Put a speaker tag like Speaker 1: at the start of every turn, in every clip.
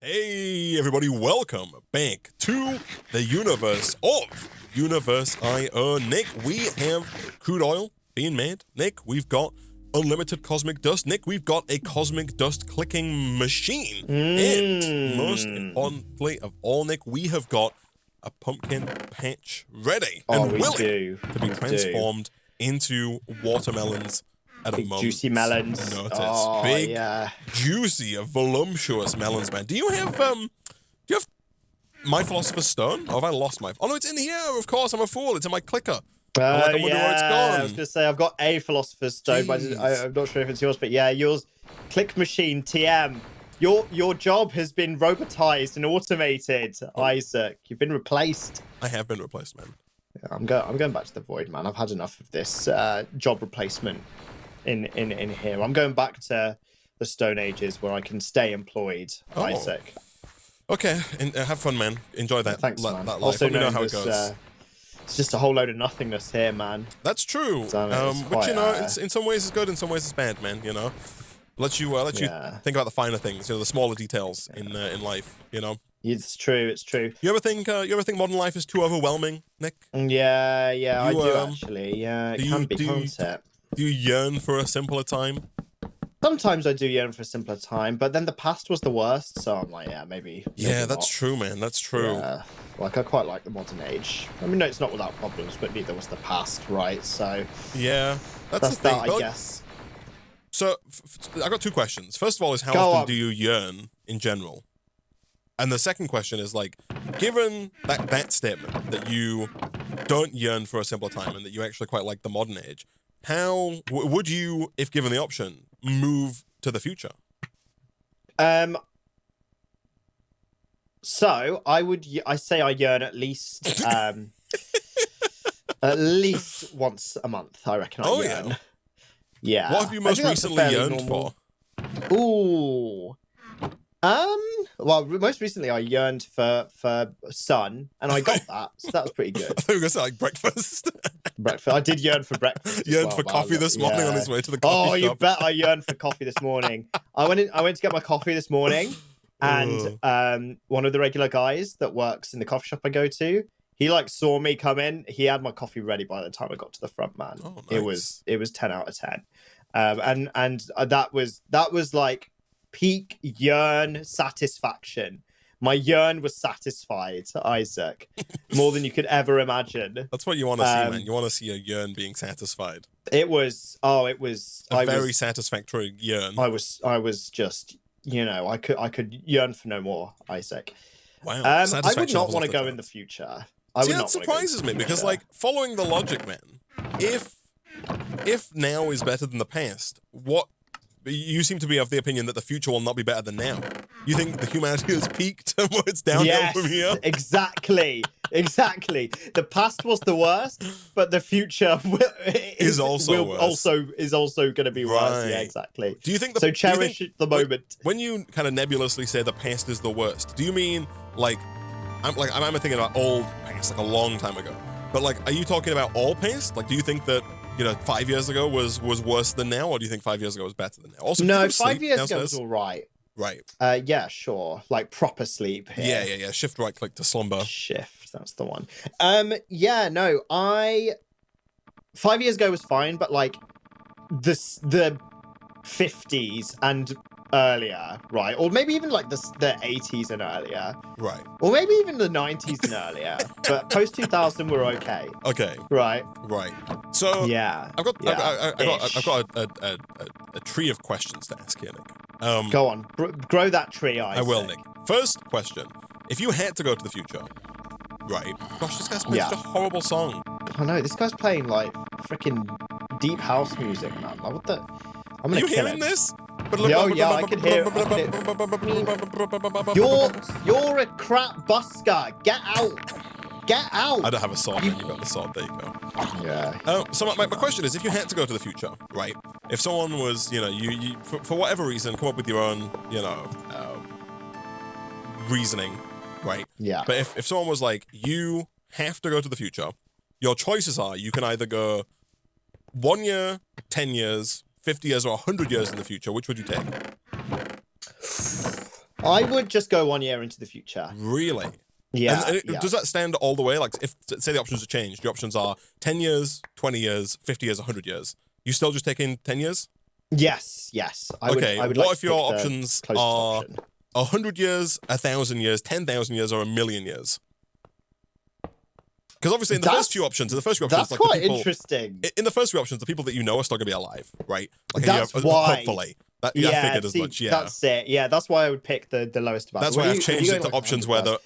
Speaker 1: Hey everybody, welcome back to the universe of UniversIO. Nick, we have crude oil being made. Nick, we've got unlimited cosmic dust. Nick, we've got a cosmic dust clicking machine. And most importantly of all, Nick, we have got a pumpkin patch ready and willing to be transformed into watermelons at a moment's
Speaker 2: juicy melons.
Speaker 1: notice.
Speaker 2: Oh,
Speaker 1: Big,
Speaker 2: yeah.
Speaker 1: juicy, voluptuous melons, man. Do you have my Philosopher's Stone? Or have I lost my? Oh no, it's in here. Of course, I'm a fool. It's in my clicker. I wonder where it's gone.
Speaker 2: I was gonna say I've got a Philosopher's Stone, but I'm not sure if it's yours. But yeah, yours. Click machine TM. Your job has been robotized and automated, Isaac. You've been replaced.
Speaker 1: I have been replaced, man.
Speaker 2: Yeah, I'm going back to the void, man. I've had enough of this job replacement in here. I'm going back to the Stone Ages where I can stay employed, Isaac.
Speaker 1: Okay, and have fun, man. Enjoy that.
Speaker 2: Thanks, man.
Speaker 1: That life.
Speaker 2: Also,
Speaker 1: Let me know how it goes.
Speaker 2: It's just a whole load of nothingness here, man.
Speaker 1: That's true. Which you know, in some ways it's good, in some ways it's bad, man. You know, let you think about the finer things, you know, the smaller details in life. You know.
Speaker 2: It's true. It's true.
Speaker 1: You ever think modern life is too overwhelming, Nick?
Speaker 2: Yeah, I do actually. Yeah, it can be, can't it?
Speaker 1: Do you yearn for a simpler time?
Speaker 2: Sometimes I do yearn for a simpler time, but then the past was the worst, so I'm like, yeah, maybe.
Speaker 1: Yeah, that's true, man. That's true.
Speaker 2: Yeah, like I quite like the modern age. I mean, no, it's not without problems, but neither was the past, right? So
Speaker 1: yeah, that's the thing.
Speaker 2: I guess.
Speaker 1: So I got two questions. First of all, is how often do you yearn in general? And the second question is, like, given that statement that you don't yearn for a simpler time and that you actually quite like the modern age, how would you, if given the option, move to the future?
Speaker 2: So I say I yearn at least once a month. I reckon. I yearn. Yeah.
Speaker 1: What have you most recently yearned for?
Speaker 2: Ooh. Well, most recently I yearned for sun, and I got that, so that was pretty good.
Speaker 1: I thought you were gonna say like breakfast.
Speaker 2: Breakfast. I did yearn for breakfast.
Speaker 1: Yearned for coffee this morning on his way to the coffee shop.
Speaker 2: Oh, you bet I yearned for coffee this morning. I went to get my coffee this morning, and one of the regular guys that works in the coffee shop I go to, he like saw me come in. He had my coffee ready by the time I got to the front, man.
Speaker 1: Oh, nice.
Speaker 2: It was 10 out of 10, and that was like peak yearn satisfaction. My yearn was satisfied, Isaac, more than you could ever imagine.
Speaker 1: That's what you want to see, man. You want to see a yearn being satisfied.
Speaker 2: It was a very
Speaker 1: satisfactory yearn.
Speaker 2: I was just, you know, I could yearn for no more, Isaac.
Speaker 1: Wow.
Speaker 2: I would not want to go in the future.
Speaker 1: That surprises me because, like, following the logic, man, if now is better than the past, you seem to be of the opinion that the future will not be better than now. You think the humanity has peaked and it's downhill from here?
Speaker 2: Exactly. The past was the worst, but the future is also going to be worse. Yeah, exactly.
Speaker 1: Do you think
Speaker 2: so? Cherish the moment.
Speaker 1: When you kind of nebulously say the past is the worst, do you mean like I'm thinking about old past, like a long time ago? But like, are you talking about all past? Like, do you think that, you know, 5 years ago was worse than now, or do you think 5 years ago was better than now? Also,
Speaker 2: no, 5 years ago was all right.
Speaker 1: Right.
Speaker 2: Yeah, sure. Like proper sleep here.
Speaker 1: Yeah. Shift right click to slumber.
Speaker 2: Shift, that's the one. Yeah, no, 5 years ago was fine, but like the 50s and earlier, right? Or maybe even like the 80s and earlier.
Speaker 1: Right.
Speaker 2: Or maybe even the 90s and earlier. But post 2000 we're okay.
Speaker 1: Okay.
Speaker 2: Right.
Speaker 1: So
Speaker 2: yeah.
Speaker 1: I've got a tree of questions to ask here, Nick.
Speaker 2: Go on. Grow that tree, Isaac.
Speaker 1: I will, Nick. First question. If you had to go to the future, right? Gosh, this guy's playing such a horrible song.
Speaker 2: I know, this guy's playing like freaking deep house music, man. Like, what the? I'm gonna
Speaker 1: kill him. Are you hearing this?
Speaker 2: Yeah, I can hear it. You're a crap busker. Get out.
Speaker 1: I don't have a sword, man. You got the sword. There you go.
Speaker 2: Yeah.
Speaker 1: So my question is, if you had to go to the future, right? If someone was, you know, you for whatever reason, come up with your own, you know, reasoning, right?
Speaker 2: Yeah.
Speaker 1: But if someone was like, you have to go to the future, your choices are, you can either go 1 year, 10 years, 50 years, or 100 years in the future. Which would you take?
Speaker 2: I would just go 1 year into the future.
Speaker 1: Really?
Speaker 2: Yeah,
Speaker 1: And
Speaker 2: yeah.
Speaker 1: does that stand all the way? Like, if say the options are changed, the options are 10 years, 20 years, 50 years, 100 years. You still just taking 10 years?
Speaker 2: Yes, yes. I
Speaker 1: Okay,
Speaker 2: would
Speaker 1: what
Speaker 2: like
Speaker 1: if
Speaker 2: to
Speaker 1: your
Speaker 2: pick the
Speaker 1: options
Speaker 2: closest
Speaker 1: are
Speaker 2: option.
Speaker 1: 100 years, 1,000 years, 10,000 years, or 1,000,000 years? Because obviously in the first few options, like
Speaker 2: that's
Speaker 1: the
Speaker 2: quite
Speaker 1: people,
Speaker 2: interesting.
Speaker 1: in the first few options, the people that you know are still gonna be alive, right? Like,
Speaker 2: That's why.
Speaker 1: hopefully. I
Speaker 2: Yeah,
Speaker 1: figured as much. Yeah,
Speaker 2: that's it. Yeah, that's why I would pick the lowest amount.
Speaker 1: that's why I've changed it to options where they're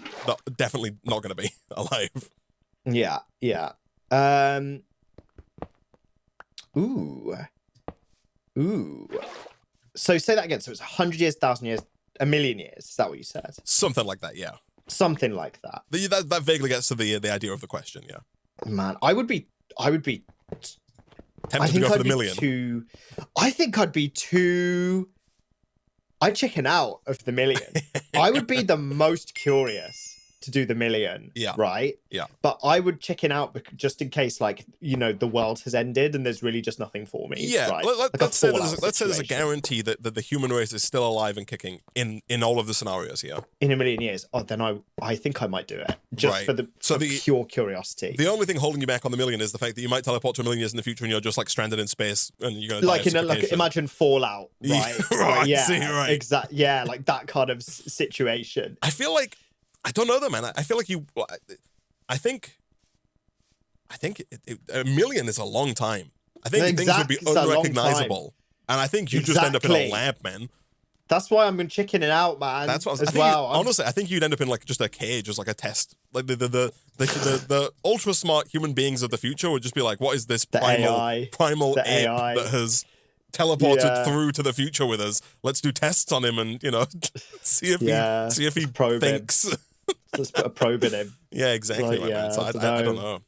Speaker 1: definitely not gonna be alive.
Speaker 2: Yeah, yeah. Ooh. So say that again. So it's 100 years, 1,000 years, 1,000,000 years. Is that what you said?
Speaker 1: Something like that. Yeah.
Speaker 2: Something like that.
Speaker 1: That vaguely gets to the idea of the question. Yeah.
Speaker 2: Man, I would be.
Speaker 1: Tempted to go for the million.
Speaker 2: I think I'd be too. I'd chicken out of the million. I would be the most curious to do the million.
Speaker 1: Yeah.
Speaker 2: Right?
Speaker 1: Yeah.
Speaker 2: But I would chicken out just in case, like, you know, the world has ended and there's really just nothing for me.
Speaker 1: Yeah.
Speaker 2: Right?
Speaker 1: Let's say there's a guarantee that the human race is still alive and kicking in all of the scenarios here.
Speaker 2: In 1,000,000 years. Oh, then I think I might do it. Just for the pure curiosity.
Speaker 1: The only thing holding you back on the million is the fact that you might teleport to 1,000,000 years in the future and you're just like stranded in space and you're gonna
Speaker 2: like imagine Fallout, right?
Speaker 1: Right.
Speaker 2: Yeah,
Speaker 1: right.
Speaker 2: Exactly. Yeah, like that kind of situation.
Speaker 1: I feel like I don't know though, man. I feel like I think 1,000,000 is a long time. I think things would be unrecognizable, and I think you just end up in a lab, man.
Speaker 2: That's why I'm chickening out, man.
Speaker 1: That's what I think. Honestly, I think you'd end up in like just a cage, just like a test. Like the ultra smart human beings of the future would just be like, "What is this primal ape that has teleported through to the future with us? Let's do tests on him and see if he thinks."
Speaker 2: Let's put a probe in him.
Speaker 1: Yeah, exactly. Like, man. So I don't know.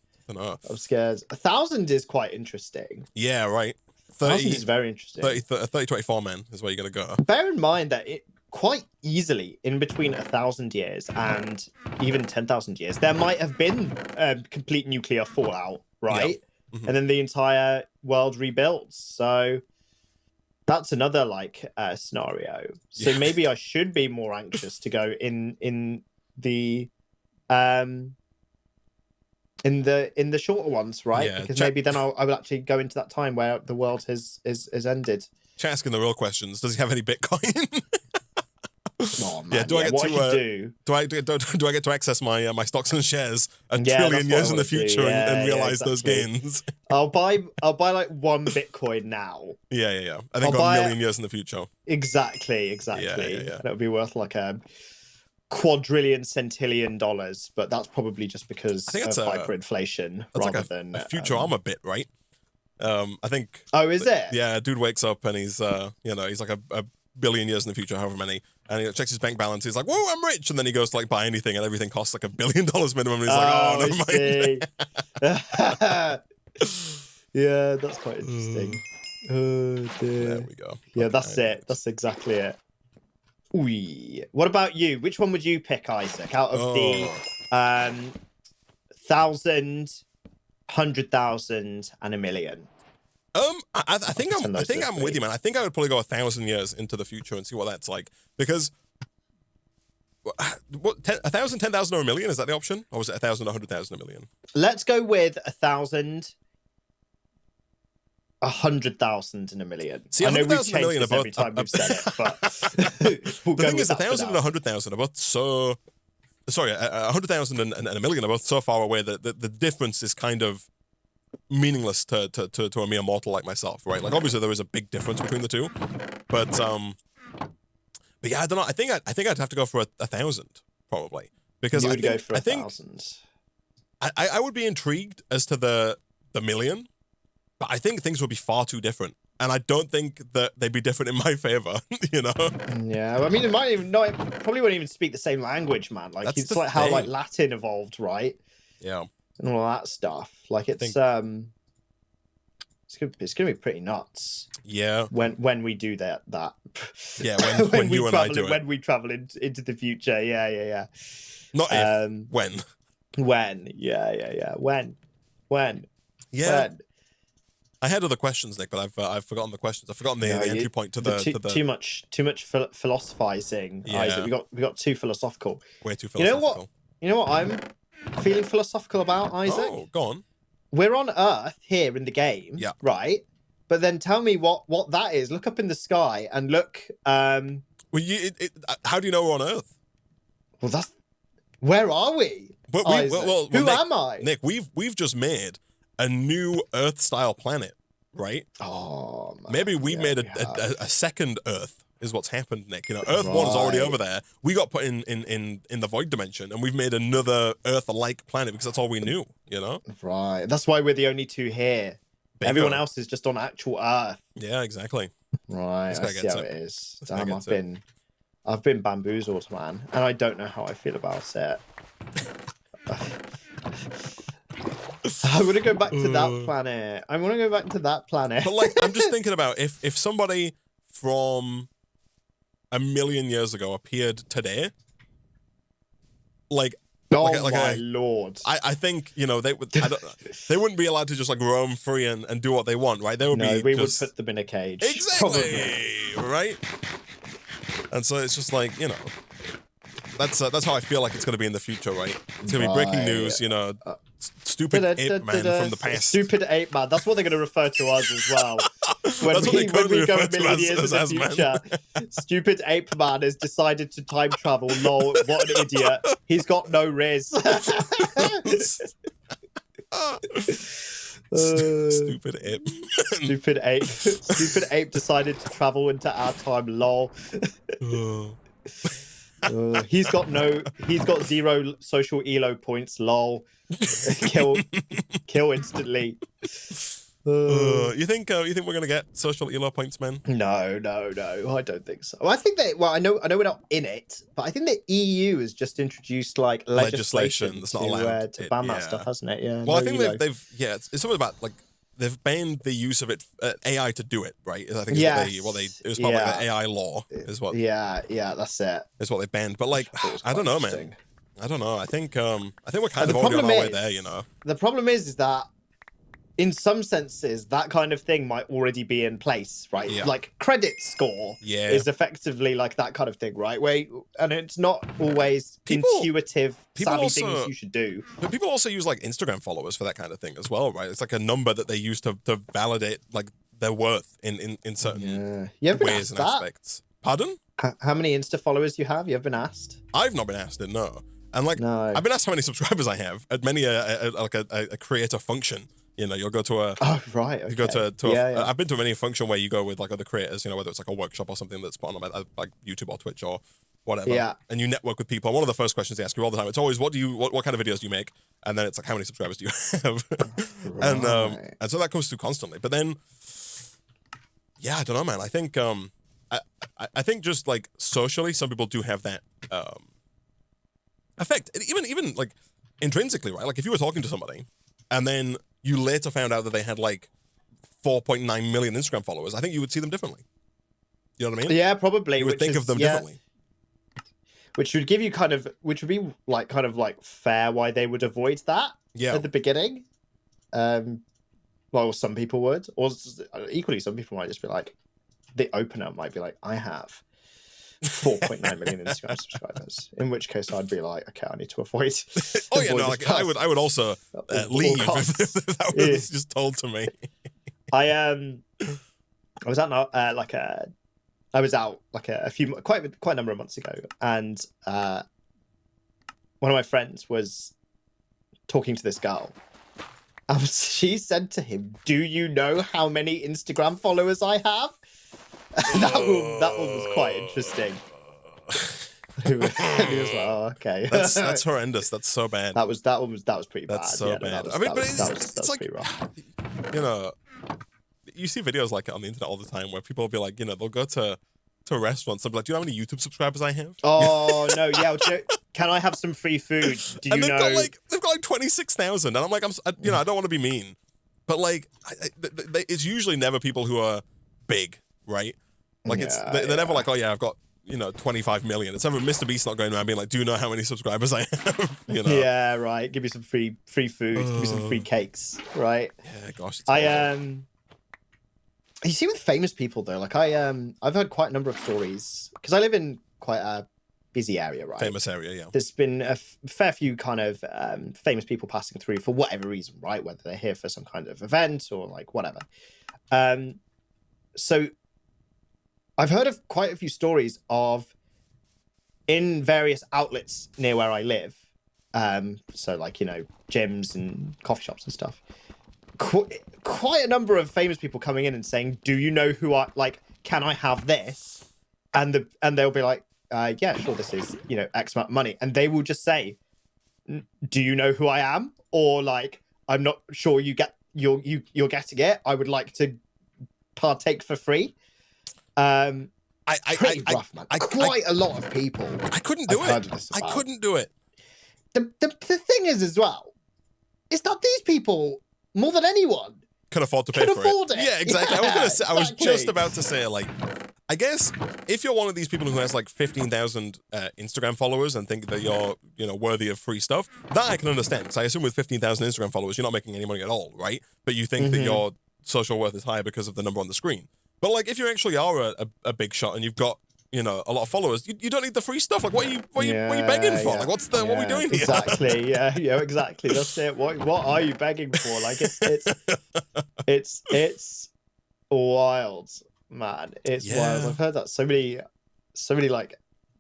Speaker 2: I'm scared. 1,000 is quite interesting.
Speaker 1: Yeah, right.
Speaker 2: 1,000 is very interesting.
Speaker 1: 3024 man is where you're gonna go.
Speaker 2: Bear in mind that it quite easily in between 1,000 years and even 10,000 years, there might have been a complete nuclear fallout, right? Yeah. Mm-hmm. And then the entire world rebuilds. So that's another scenario. So maybe I should be more anxious to go in the shorter ones, right? Yeah, because maybe then I will actually go into that time where the world has ended.
Speaker 1: Asking the real questions. Does he have any Bitcoin?
Speaker 2: Oh, man, yeah, do I get
Speaker 1: do I get to access my stocks and shares a trillion years in the future and realize those gains?
Speaker 2: I'll buy like 1 Bitcoin now.
Speaker 1: Yeah. I think 1,000,000 years in the future.
Speaker 2: Exactly.
Speaker 1: Yeah.
Speaker 2: And it'll be worth like a quadrillion centillion dollars, but that's probably just because of hyperinflation rather than
Speaker 1: a Futurama bit, right? I think.
Speaker 2: Oh, is it?
Speaker 1: Yeah, dude wakes up and he's he's like a billion years in the future, however many, and he checks his bank balance. He's like, "Whoa, I'm rich!" And then he goes to like buy anything, and everything costs like $1 billion minimum. And he's like, "Oh, never mind."
Speaker 2: Yeah, that's quite interesting. Oh dear.
Speaker 1: There we go.
Speaker 2: Yeah, that's it. That's exactly it. Ooh. What about you? Which one would you pick, Isaac? Out of the 1,000, 100,000, and 1,000,000?
Speaker 1: I think I'm with you, man. I think I would probably go 1,000 years into the future and see what that's like. Because 1,000, 10,000, or 1,000,000, is that the option? Or was it 1,000, 100,000, 1,000,000?
Speaker 2: Let's go with 1,000, 100,000, and 1,000,000.
Speaker 1: See, I know we've changed this
Speaker 2: every time we've said it, but
Speaker 1: the thing is, 1,000 and 100,000 are both so. Sorry, 100,000 and 1,000,000 are both so far away that the difference is kind of meaningless to a mere mortal like myself, right? Like, obviously there is a big difference between the two, but yeah, I don't know. I think I'd have to go for 1,000 probably, because
Speaker 2: you would go for 1,000.
Speaker 1: I would be intrigued as to the 1,000,000, but I think things would be far too different. And I don't think that they'd be different in my favor,
Speaker 2: Yeah, I mean, probably wouldn't even speak the same language, man. Like, it's like how like Latin evolved, right?
Speaker 1: Yeah,
Speaker 2: and all that stuff. Like, it's gonna be pretty nuts.
Speaker 1: Yeah,
Speaker 2: when we do that.
Speaker 1: Yeah, when you and I do it.
Speaker 2: When we travel into the future. Yeah.
Speaker 1: Not if, when.
Speaker 2: When, yeah. When.
Speaker 1: Yeah. I had other questions, Nick, but I've forgotten the questions. I've forgotten the entry point to the
Speaker 2: too much philosophizing,
Speaker 1: Yeah.
Speaker 2: Isaac. We got too philosophical.
Speaker 1: Way too philosophical.
Speaker 2: You know what I'm feeling philosophical about, Isaac?
Speaker 1: Oh, go on.
Speaker 2: We're on Earth here in the game,
Speaker 1: Yeah.
Speaker 2: right? But then tell me what that is. Look up in the sky and look.
Speaker 1: Well, how do you know we're on Earth?
Speaker 2: Well, where are we?
Speaker 1: Well,
Speaker 2: Who
Speaker 1: Nick,
Speaker 2: am I?
Speaker 1: Nick, we've just made a new Earth-style planet, right?
Speaker 2: Oh, man.
Speaker 1: Maybe we made a second Earth. Is what's happened, Nick. You know, Earth 1 is already over there. We got put in the void dimension, and we've made another Earth-like planet because that's all we knew. You know,
Speaker 2: right? That's why we're the only two here.
Speaker 1: Bingo.
Speaker 2: Everyone else is just on actual Earth.
Speaker 1: Yeah, exactly.
Speaker 2: Right. I see how it is. Damn, I've been bamboozled, man, and I don't know how I feel about it. I want to go back to that planet. I want to go back to that planet.
Speaker 1: But like, I'm just thinking about if somebody from a million years ago appeared today, like,
Speaker 2: my lord!
Speaker 1: I think, you know, they wouldn't be allowed to just like roam free and do what they want, right? They would
Speaker 2: we would put them in a cage.
Speaker 1: Exactly, right? And so it's just like, you know, that's how I feel like it's going to be in the future, right? It's going to be breaking news, you know, stupid ape man from the past.
Speaker 2: Stupid ape man. That's what they're going to refer to us as well. When
Speaker 1: That's what they currently
Speaker 2: go
Speaker 1: refer
Speaker 2: a million
Speaker 1: to
Speaker 2: years
Speaker 1: as
Speaker 2: in the future, stupid ape man has decided to time travel. Lol, what an idiot. He's got no riz.
Speaker 1: Stupid ape.
Speaker 2: Stupid ape. Stupid ape decided to travel into our time. Lol. He's got 0 social elo points. Lol. Kill instantly.
Speaker 1: You think we're gonna get social elo points, man?
Speaker 2: No, I don't think so. I think that. Well, I know we're not in it, but I think the EU has just introduced like legislation
Speaker 1: that's not allowed
Speaker 2: to ban that stuff, hasn't it? Yeah.
Speaker 1: Well, I think they've it's something about like they've banned the use of it AI to do it, right? I think it was part of like the AI law is what.
Speaker 2: Yeah, that's it.
Speaker 1: Is what they banned, but like I don't know, man. I don't know. I think we're kind of already on our way there, you know.
Speaker 2: The problem is that in some senses, that kind of thing might already be in place, right?
Speaker 1: Yeah.
Speaker 2: Like credit score is effectively like that kind of thing, right? And it's not always intuitive, savvy things you should do.
Speaker 1: But people also use like Instagram followers for that kind of thing as well, right? It's like a number that they use to validate like their worth in certain ways and aspects. Pardon?
Speaker 2: How many Insta followers you have? You have been asked?
Speaker 1: I've not been asked it, no. And like, I've been asked how many subscribers I have at many a creator function. You know, you'll go to a.
Speaker 2: Oh right. Okay.
Speaker 1: You go to. I've been to many function where you go with like other creators. You know, whether it's like a workshop or something that's put on like YouTube or Twitch or whatever. Yeah. And you network with people. And one of the first questions they ask you all the time, it's always, what kind of videos do you make? And then it's like, how many subscribers do you have? Right. And so that comes through constantly. But then, yeah, I don't know, man. I think I think just like socially, some people do have that effect. Even like intrinsically, right? Like if you were talking to somebody and then you later found out that they had like 4.9 million Instagram followers, I think you would see them differently. You know what I mean?
Speaker 2: Yeah, probably.
Speaker 1: You would think of them differently.
Speaker 2: Which would give you which would be like kind of like fair why they would avoid that at the beginning. Well, some people would, or equally, some people might just be like, the opener might be like, I have 4.9 million Instagram subscribers. In which case, I'd be like, okay, I need to avoid.
Speaker 1: Like I would also leave if that was just told to me.
Speaker 2: I was out quite a number of months ago, and one of my friends was talking to this girl. And she said to him, "Do you know how many Instagram followers I have?" that one was quite interesting. He was like, "Oh, okay."
Speaker 1: That's horrendous. That's so bad.
Speaker 2: That one was pretty bad.
Speaker 1: That's so bad. It's like, pretty rough. You know, you see videos like it on the internet all the time where people will be like, you know, they'll go to restaurants and be like, "Do you know how many YouTube subscribers I have?"
Speaker 2: Oh no, yeah. Can I have some free food? Do you know?
Speaker 1: They've got like 26,000, and I'm like, I don't want to be mean, but like, it's usually never people who are big, right? Like they're never like, oh yeah, I've got 25 million. It's never Mr. Beast not going around being like, do you know how many subscribers I have? You know?
Speaker 2: Yeah, right. Give me some free food. Give me some free cakes, right?
Speaker 1: Yeah, gosh.
Speaker 2: You see, with famous people though, like I've heard quite a number of stories because I live in quite a busy area, right?
Speaker 1: Famous area, yeah.
Speaker 2: There's been a fair few kind of famous people passing through for whatever reason, right? Whether they're here for some kind of event or like whatever. So I've heard of quite a few stories of in various outlets near where I live. So like, you know, gyms and coffee shops and stuff. Quite a number of famous people coming in and saying, "Do you know who I like? Can I have this?" And they'll be like, "Yeah, sure. This is, you know, X amount of money." And they will just say, "Do you know who I am?" Or like, "I'm not sure you're getting it. I would like to partake for free." Pretty rough, man. Quite a lot of people.
Speaker 1: I couldn't do it. I couldn't do it.
Speaker 2: The thing is as well, is that these people, more than anyone,
Speaker 1: can afford to pay for it. Yeah, exactly.
Speaker 2: Yeah,
Speaker 1: I was just about to say, like, I guess if you're one of these people who has like 15,000 Instagram followers and think that you're, you know, worthy of free stuff, that I can understand. So I assume with 15,000 Instagram followers, you're not making any money at all, right? But you think that your social worth is higher because of the number on the screen. But like, if you actually are a big shot and you've got, you know, a lot of followers, you don't need the free stuff. Like, what are you begging for? Like, what are we doing here?
Speaker 2: Exactly. Yeah, exactly. That's it. What are you begging for? Like, it's wild, man. It's wild. I've heard that so many like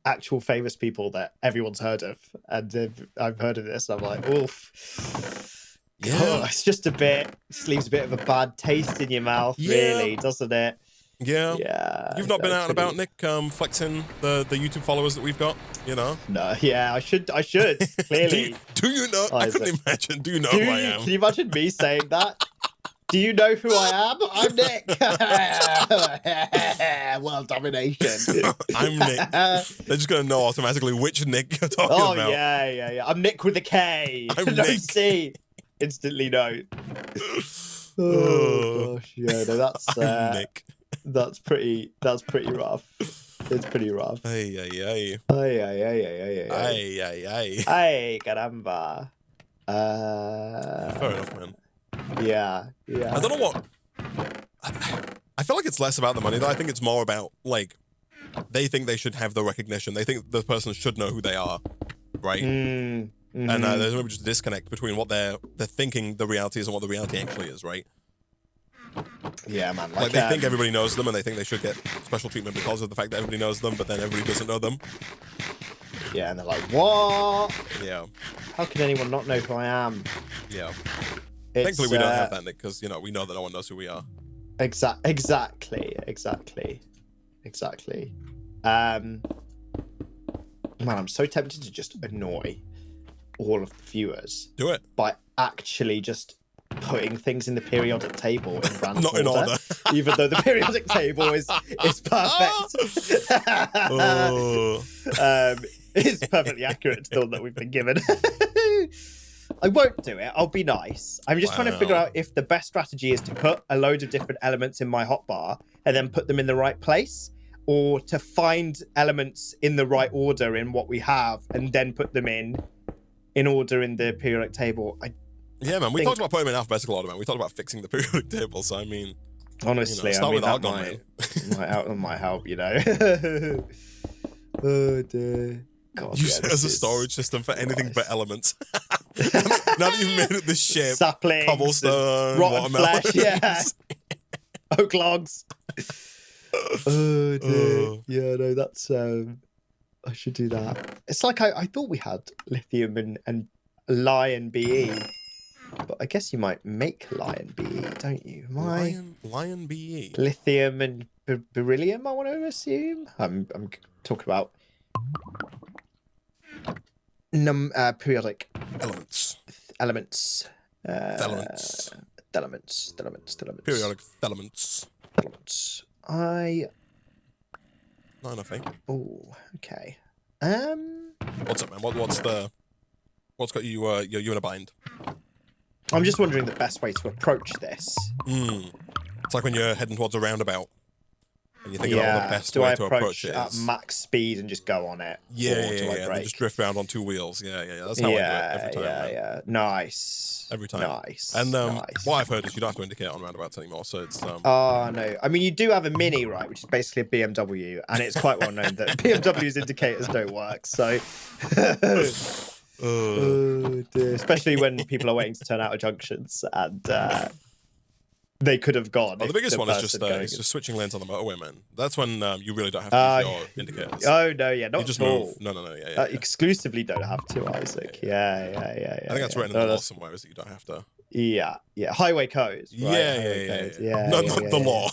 Speaker 2: actual famous people that everyone's heard of, and I've heard of this. And I'm like, oof.
Speaker 1: Yeah,
Speaker 2: God, it's just leaves a bit of a bad taste in your mouth, really, doesn't it?
Speaker 1: Yeah. You've not been out and about, Nick, flexing the YouTube followers that we've got, you know?
Speaker 2: No, yeah, I should, clearly.
Speaker 1: do you know? I couldn't imagine. Do you know who I am?
Speaker 2: Can you imagine me saying that? Do you know who I am? I'm Nick. World domination.
Speaker 1: I'm Nick. They're just going to know automatically which Nick you're talking about.
Speaker 2: Oh, yeah. I'm Nick with a K.
Speaker 1: I'm Nick.
Speaker 2: C. Instantly know. Oh, gosh. Yeah, no, that's...
Speaker 1: I'm Nick.
Speaker 2: That's pretty rough. It's pretty rough.
Speaker 1: Ay.
Speaker 2: Ay, caramba.
Speaker 1: Fair enough, man.
Speaker 2: Yeah.
Speaker 1: I don't know what... I feel like it's less about the money, though. I think it's more about, like, they think they should have the recognition. They think the person should know who they are, right? And there's maybe just a disconnect between what they're thinking the reality is and what the reality actually is, right?
Speaker 2: Yeah, man.
Speaker 1: Like they think everybody knows them and they think they should get special treatment because of the fact that everybody knows them, but then everybody doesn't know them.
Speaker 2: Yeah, and they're like, what?
Speaker 1: Yeah.
Speaker 2: How can anyone not know who I am?
Speaker 1: Yeah. Thankfully, we don't have that, Nick, because, you know, we know that no one knows who we are.
Speaker 2: Exactly. Man, I'm so tempted to just annoy all of the viewers.
Speaker 1: Do it.
Speaker 2: By actually just putting things in the periodic table in random
Speaker 1: Not in order.
Speaker 2: Even though the periodic table is perfect. It's perfectly accurate to the one that we've been given. I won't do it. I'll be nice. I'm just trying to figure out if the best strategy is to put a load of different elements in my hotbar and then put them in the right place, or to find elements in the right order in what we have and then put them in order in the periodic table.
Speaker 1: Yeah, man, we talked about putting them in alphabetical order, man. We talked about fixing the periodic table, so I mean...
Speaker 2: Honestly,
Speaker 1: you know, start with
Speaker 2: that
Speaker 1: Argon,
Speaker 2: might help, you know. Oh, dear. God,
Speaker 1: Use it as a storage system for anything but elements. Now that you've made it the shape.
Speaker 2: Saplings,
Speaker 1: cobblestone,
Speaker 2: rotten flesh, yeah. Oak logs. Oh, dear. Yeah, no, that's... I should do that. It's like I thought we had lithium and lion BE. But I guess you might make lion BE, don't you?
Speaker 1: Lion BE.
Speaker 2: Lithium and beryllium, I want to assume. I'm talking about periodic
Speaker 1: elements.
Speaker 2: Elements.
Speaker 1: Elements.
Speaker 2: Periodic
Speaker 1: elements. Not enough, eh?
Speaker 2: Oh, okay.
Speaker 1: What's up, man? What's got you in a bind?
Speaker 2: I'm just wondering the best way to approach this.
Speaker 1: It's like when you're heading towards a roundabout. and you're thinking, oh, the best
Speaker 2: do
Speaker 1: way
Speaker 2: I
Speaker 1: to approach
Speaker 2: approach
Speaker 1: it
Speaker 2: at
Speaker 1: is...
Speaker 2: max speed and just go on it?
Speaker 1: Yeah,
Speaker 2: or
Speaker 1: yeah,
Speaker 2: do
Speaker 1: yeah,
Speaker 2: I
Speaker 1: and
Speaker 2: brake?
Speaker 1: then just drift around on 2 wheels. Yeah. That's how I do it every time, man.
Speaker 2: Yeah. Nice.
Speaker 1: Every time.
Speaker 2: Nice.
Speaker 1: And
Speaker 2: nice.
Speaker 1: what I've heard is you don't have to indicate on roundabouts anymore, so it's...
Speaker 2: Oh, no. I mean, you do have a Mini, right, which is basically a BMW, and it's quite well known that BMW's indicators don't work, so... oh, dear. Especially when people are waiting to turn out of junctions, and they could have gone.
Speaker 1: Oh, the biggest one is just switching lanes on the motorway, man. That's when you really don't have to use your indicators.
Speaker 2: Oh, no, yeah, not
Speaker 1: you just
Speaker 2: at all.
Speaker 1: move. No, yeah.
Speaker 2: Exclusively don't have to, Isaac. Yeah.
Speaker 1: I think that's written in the law somewhere, is that you don't have to.
Speaker 2: Yeah. Highway codes. Right?
Speaker 1: Yeah. Not the law.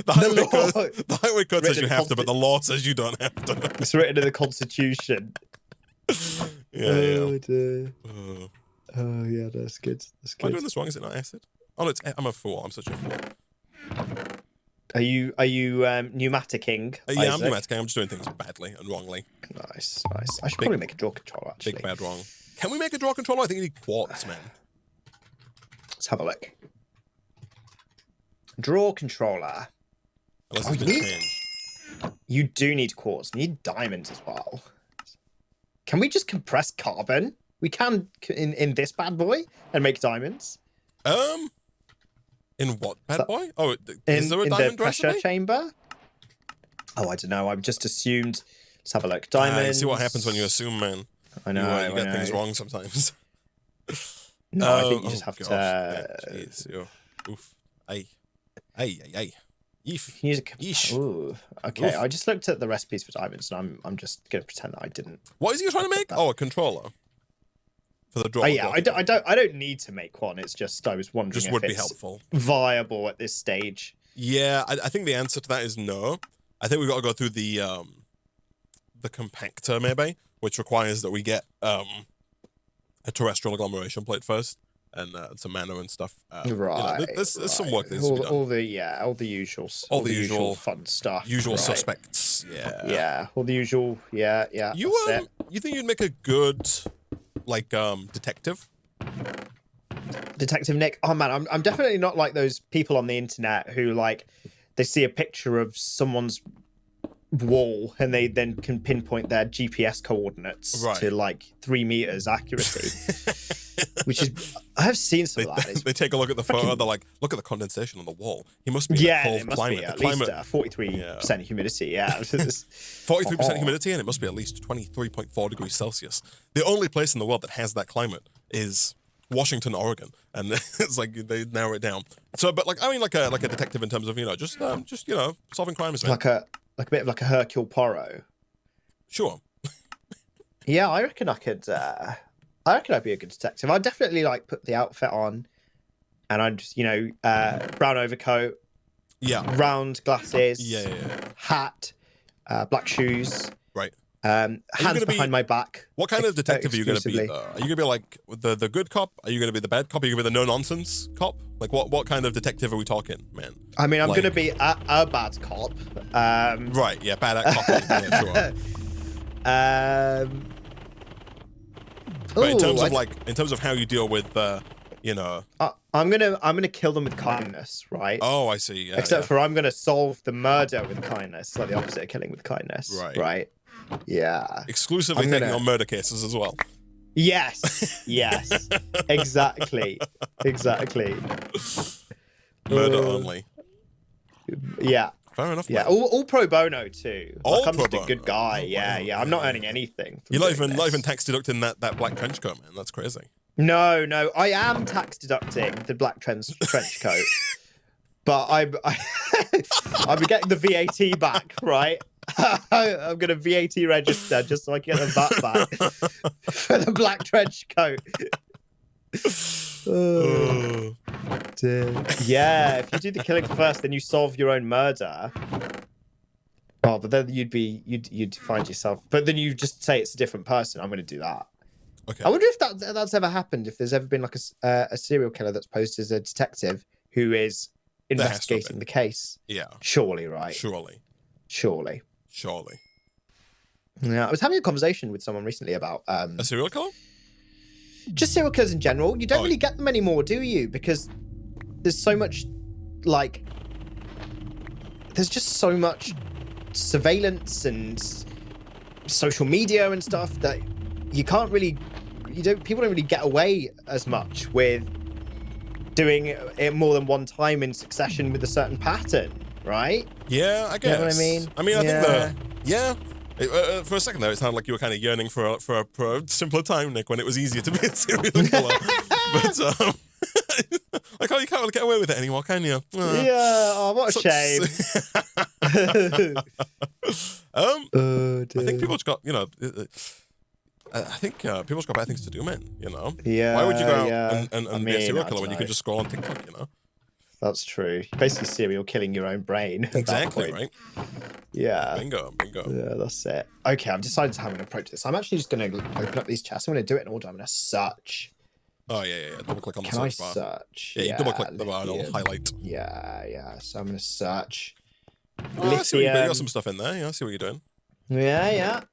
Speaker 1: The highway code says you have to, but the law says you don't have to.
Speaker 2: It's written in the Constitution.
Speaker 1: Yeah.
Speaker 2: Dear. Oh, yeah, that's good.
Speaker 1: Am I doing this wrong? Is it not acid? Oh, I'm a fool. I'm such a fool.
Speaker 2: Are you pneumaticking?
Speaker 1: Yeah, I'm pneumaticking. I'm just doing things badly and wrongly.
Speaker 2: Nice. I should probably make a draw controller, actually.
Speaker 1: Big bad wrong. Can we make a draw controller? I think you need quartz, man.
Speaker 2: Let's have a look. Draw controller.
Speaker 1: Unless it's been changed.
Speaker 2: You do need quartz. You need diamonds as well. Can we just compress carbon? We can in this bad boy and make diamonds.
Speaker 1: In what bad boy? Oh, is there a diamond
Speaker 2: the pressure
Speaker 1: recipe?
Speaker 2: chamber? Oh, I don't know. I've just assumed. Let's have a look. Diamonds.
Speaker 1: You see what happens when you assume, man.
Speaker 2: I know.
Speaker 1: You get things wrong sometimes.
Speaker 2: No, I think you just have to.
Speaker 1: Jeez, oof. Ay. Yeef.
Speaker 2: Yeesh. Ooh. Okay. Oof. I just looked at the recipes for diamonds, and I'm just gonna pretend that I didn't.
Speaker 1: What is he trying to make? Oh, a controller. For the draw.
Speaker 2: Oh, yeah, I don't need to make one. It's just I was wondering
Speaker 1: just
Speaker 2: if
Speaker 1: would be
Speaker 2: it's
Speaker 1: helpful.
Speaker 2: Viable at this stage.
Speaker 1: Yeah, I think the answer to that is no. I think we've got to go through the compactor maybe, which requires that we get a terrestrial agglomeration plate first and some mana and stuff.
Speaker 2: Right.
Speaker 1: You know, there's some work that needs to be done.
Speaker 2: All the usual fun stuff.
Speaker 1: Usual suspects. Yeah.
Speaker 2: Yeah. All the usual. Yeah.
Speaker 1: You think you'd make a good detective?
Speaker 2: Detective Nick? Oh man, I'm definitely not like those people on the internet who they see a picture of someone's wall and they then can pinpoint their GPS coordinates to 3 meters accuracy. Which is, I have seen some of that.
Speaker 1: They take a look at the photo. They're like, look at the condensation on the wall. He must be in a cold climate.
Speaker 2: Be at least 43% humidity. Yeah,
Speaker 1: 43% humidity, and it must be at least 23.4 degrees Celsius. The only place in the world that has that climate is Washington, Oregon, and it's like they narrow it down. So, but like a detective in terms of just solving crimes, man.
Speaker 2: Like a bit of like a Hercule Poirot.
Speaker 1: Sure.
Speaker 2: Yeah, I reckon I could. I reckon I'd be a good detective. I'd definitely put the outfit on, and I'd just brown overcoat, round glasses, hat, black shoes,
Speaker 1: right.
Speaker 2: Hands behind my back.
Speaker 1: What kind of detective are you going to be? Are you going to be like the good cop? Are you going to be the bad cop? Are you going to be the no nonsense cop? Like what kind of detective are we talking, man?
Speaker 2: I mean, I'm going to be a bad cop.
Speaker 1: Right. Yeah, bad at cop. Yeah, sure. But in terms of how you deal with
Speaker 2: I'm gonna kill them with kindness, right?
Speaker 1: Oh, I see. Yeah,
Speaker 2: Except for I'm gonna solve the murder with kindness, like the opposite of killing with kindness.
Speaker 1: Right.
Speaker 2: Yeah.
Speaker 1: Exclusively taking on murder cases as well.
Speaker 2: Yes. Exactly.
Speaker 1: Murder only.
Speaker 2: Yeah.
Speaker 1: Fair enough.
Speaker 2: Yeah, all pro bono too. I'm just a good guy. Yeah. I'm not earning anything.
Speaker 1: You're not even tax deducting that black trench coat, man. That's crazy.
Speaker 2: No, I am tax deducting the black trench coat, but I'll be getting the VAT back, right? I'm gonna VAT register just so I can get the VAT back for the black trench coat. Oh, dear. Yeah, if you do the killing first, then you solve your own murder. Oh, but then you'd find yourself. But then you just say it's a different person. I'm going to do that.
Speaker 1: Okay.
Speaker 2: I wonder if that's ever happened. If there's ever been like a serial killer that's posed as a detective who is investigating the case.
Speaker 1: Yeah.
Speaker 2: Surely, right?
Speaker 1: Surely.
Speaker 2: Yeah, I was having a conversation with someone recently about
Speaker 1: a serial killer.
Speaker 2: Just serial killers in general. You don't really get them anymore, do you? Because there's so much, there's just so much surveillance and social media and stuff that you can't really, people don't really get away as much with doing it more than one time in succession with a certain pattern, right?
Speaker 1: Yeah, I guess.
Speaker 2: You know what I mean?
Speaker 1: I think for a second there, it sounded like you were kind of yearning for a simpler time, Nick, when it was easier to be a serial killer. But like, oh, you can't really get away with it anymore, can you?
Speaker 2: Yeah. Oh, what a shame.
Speaker 1: I think people just got, I think people just got better things to do, man.
Speaker 2: Yeah.
Speaker 1: Why would you go out and be a serial killer when you can just scroll on TikTok?
Speaker 2: That's true. You're basically serial killing your own brain.
Speaker 1: Exactly, right?
Speaker 2: Yeah.
Speaker 1: Bingo.
Speaker 2: Yeah, that's it. Okay, I've decided to have an approach to this. I'm actually just going to open up these chests. I'm going to do it in order. I'm going to search.
Speaker 1: Oh, yeah. Double click on the
Speaker 2: search
Speaker 1: bar.
Speaker 2: Can I search?
Speaker 1: Yeah, you double click the bar and it'll highlight.
Speaker 2: Yeah. So I'm going to search.
Speaker 1: Oh, I see what you got some stuff in there. Yeah, I see what you're doing.
Speaker 2: Yeah.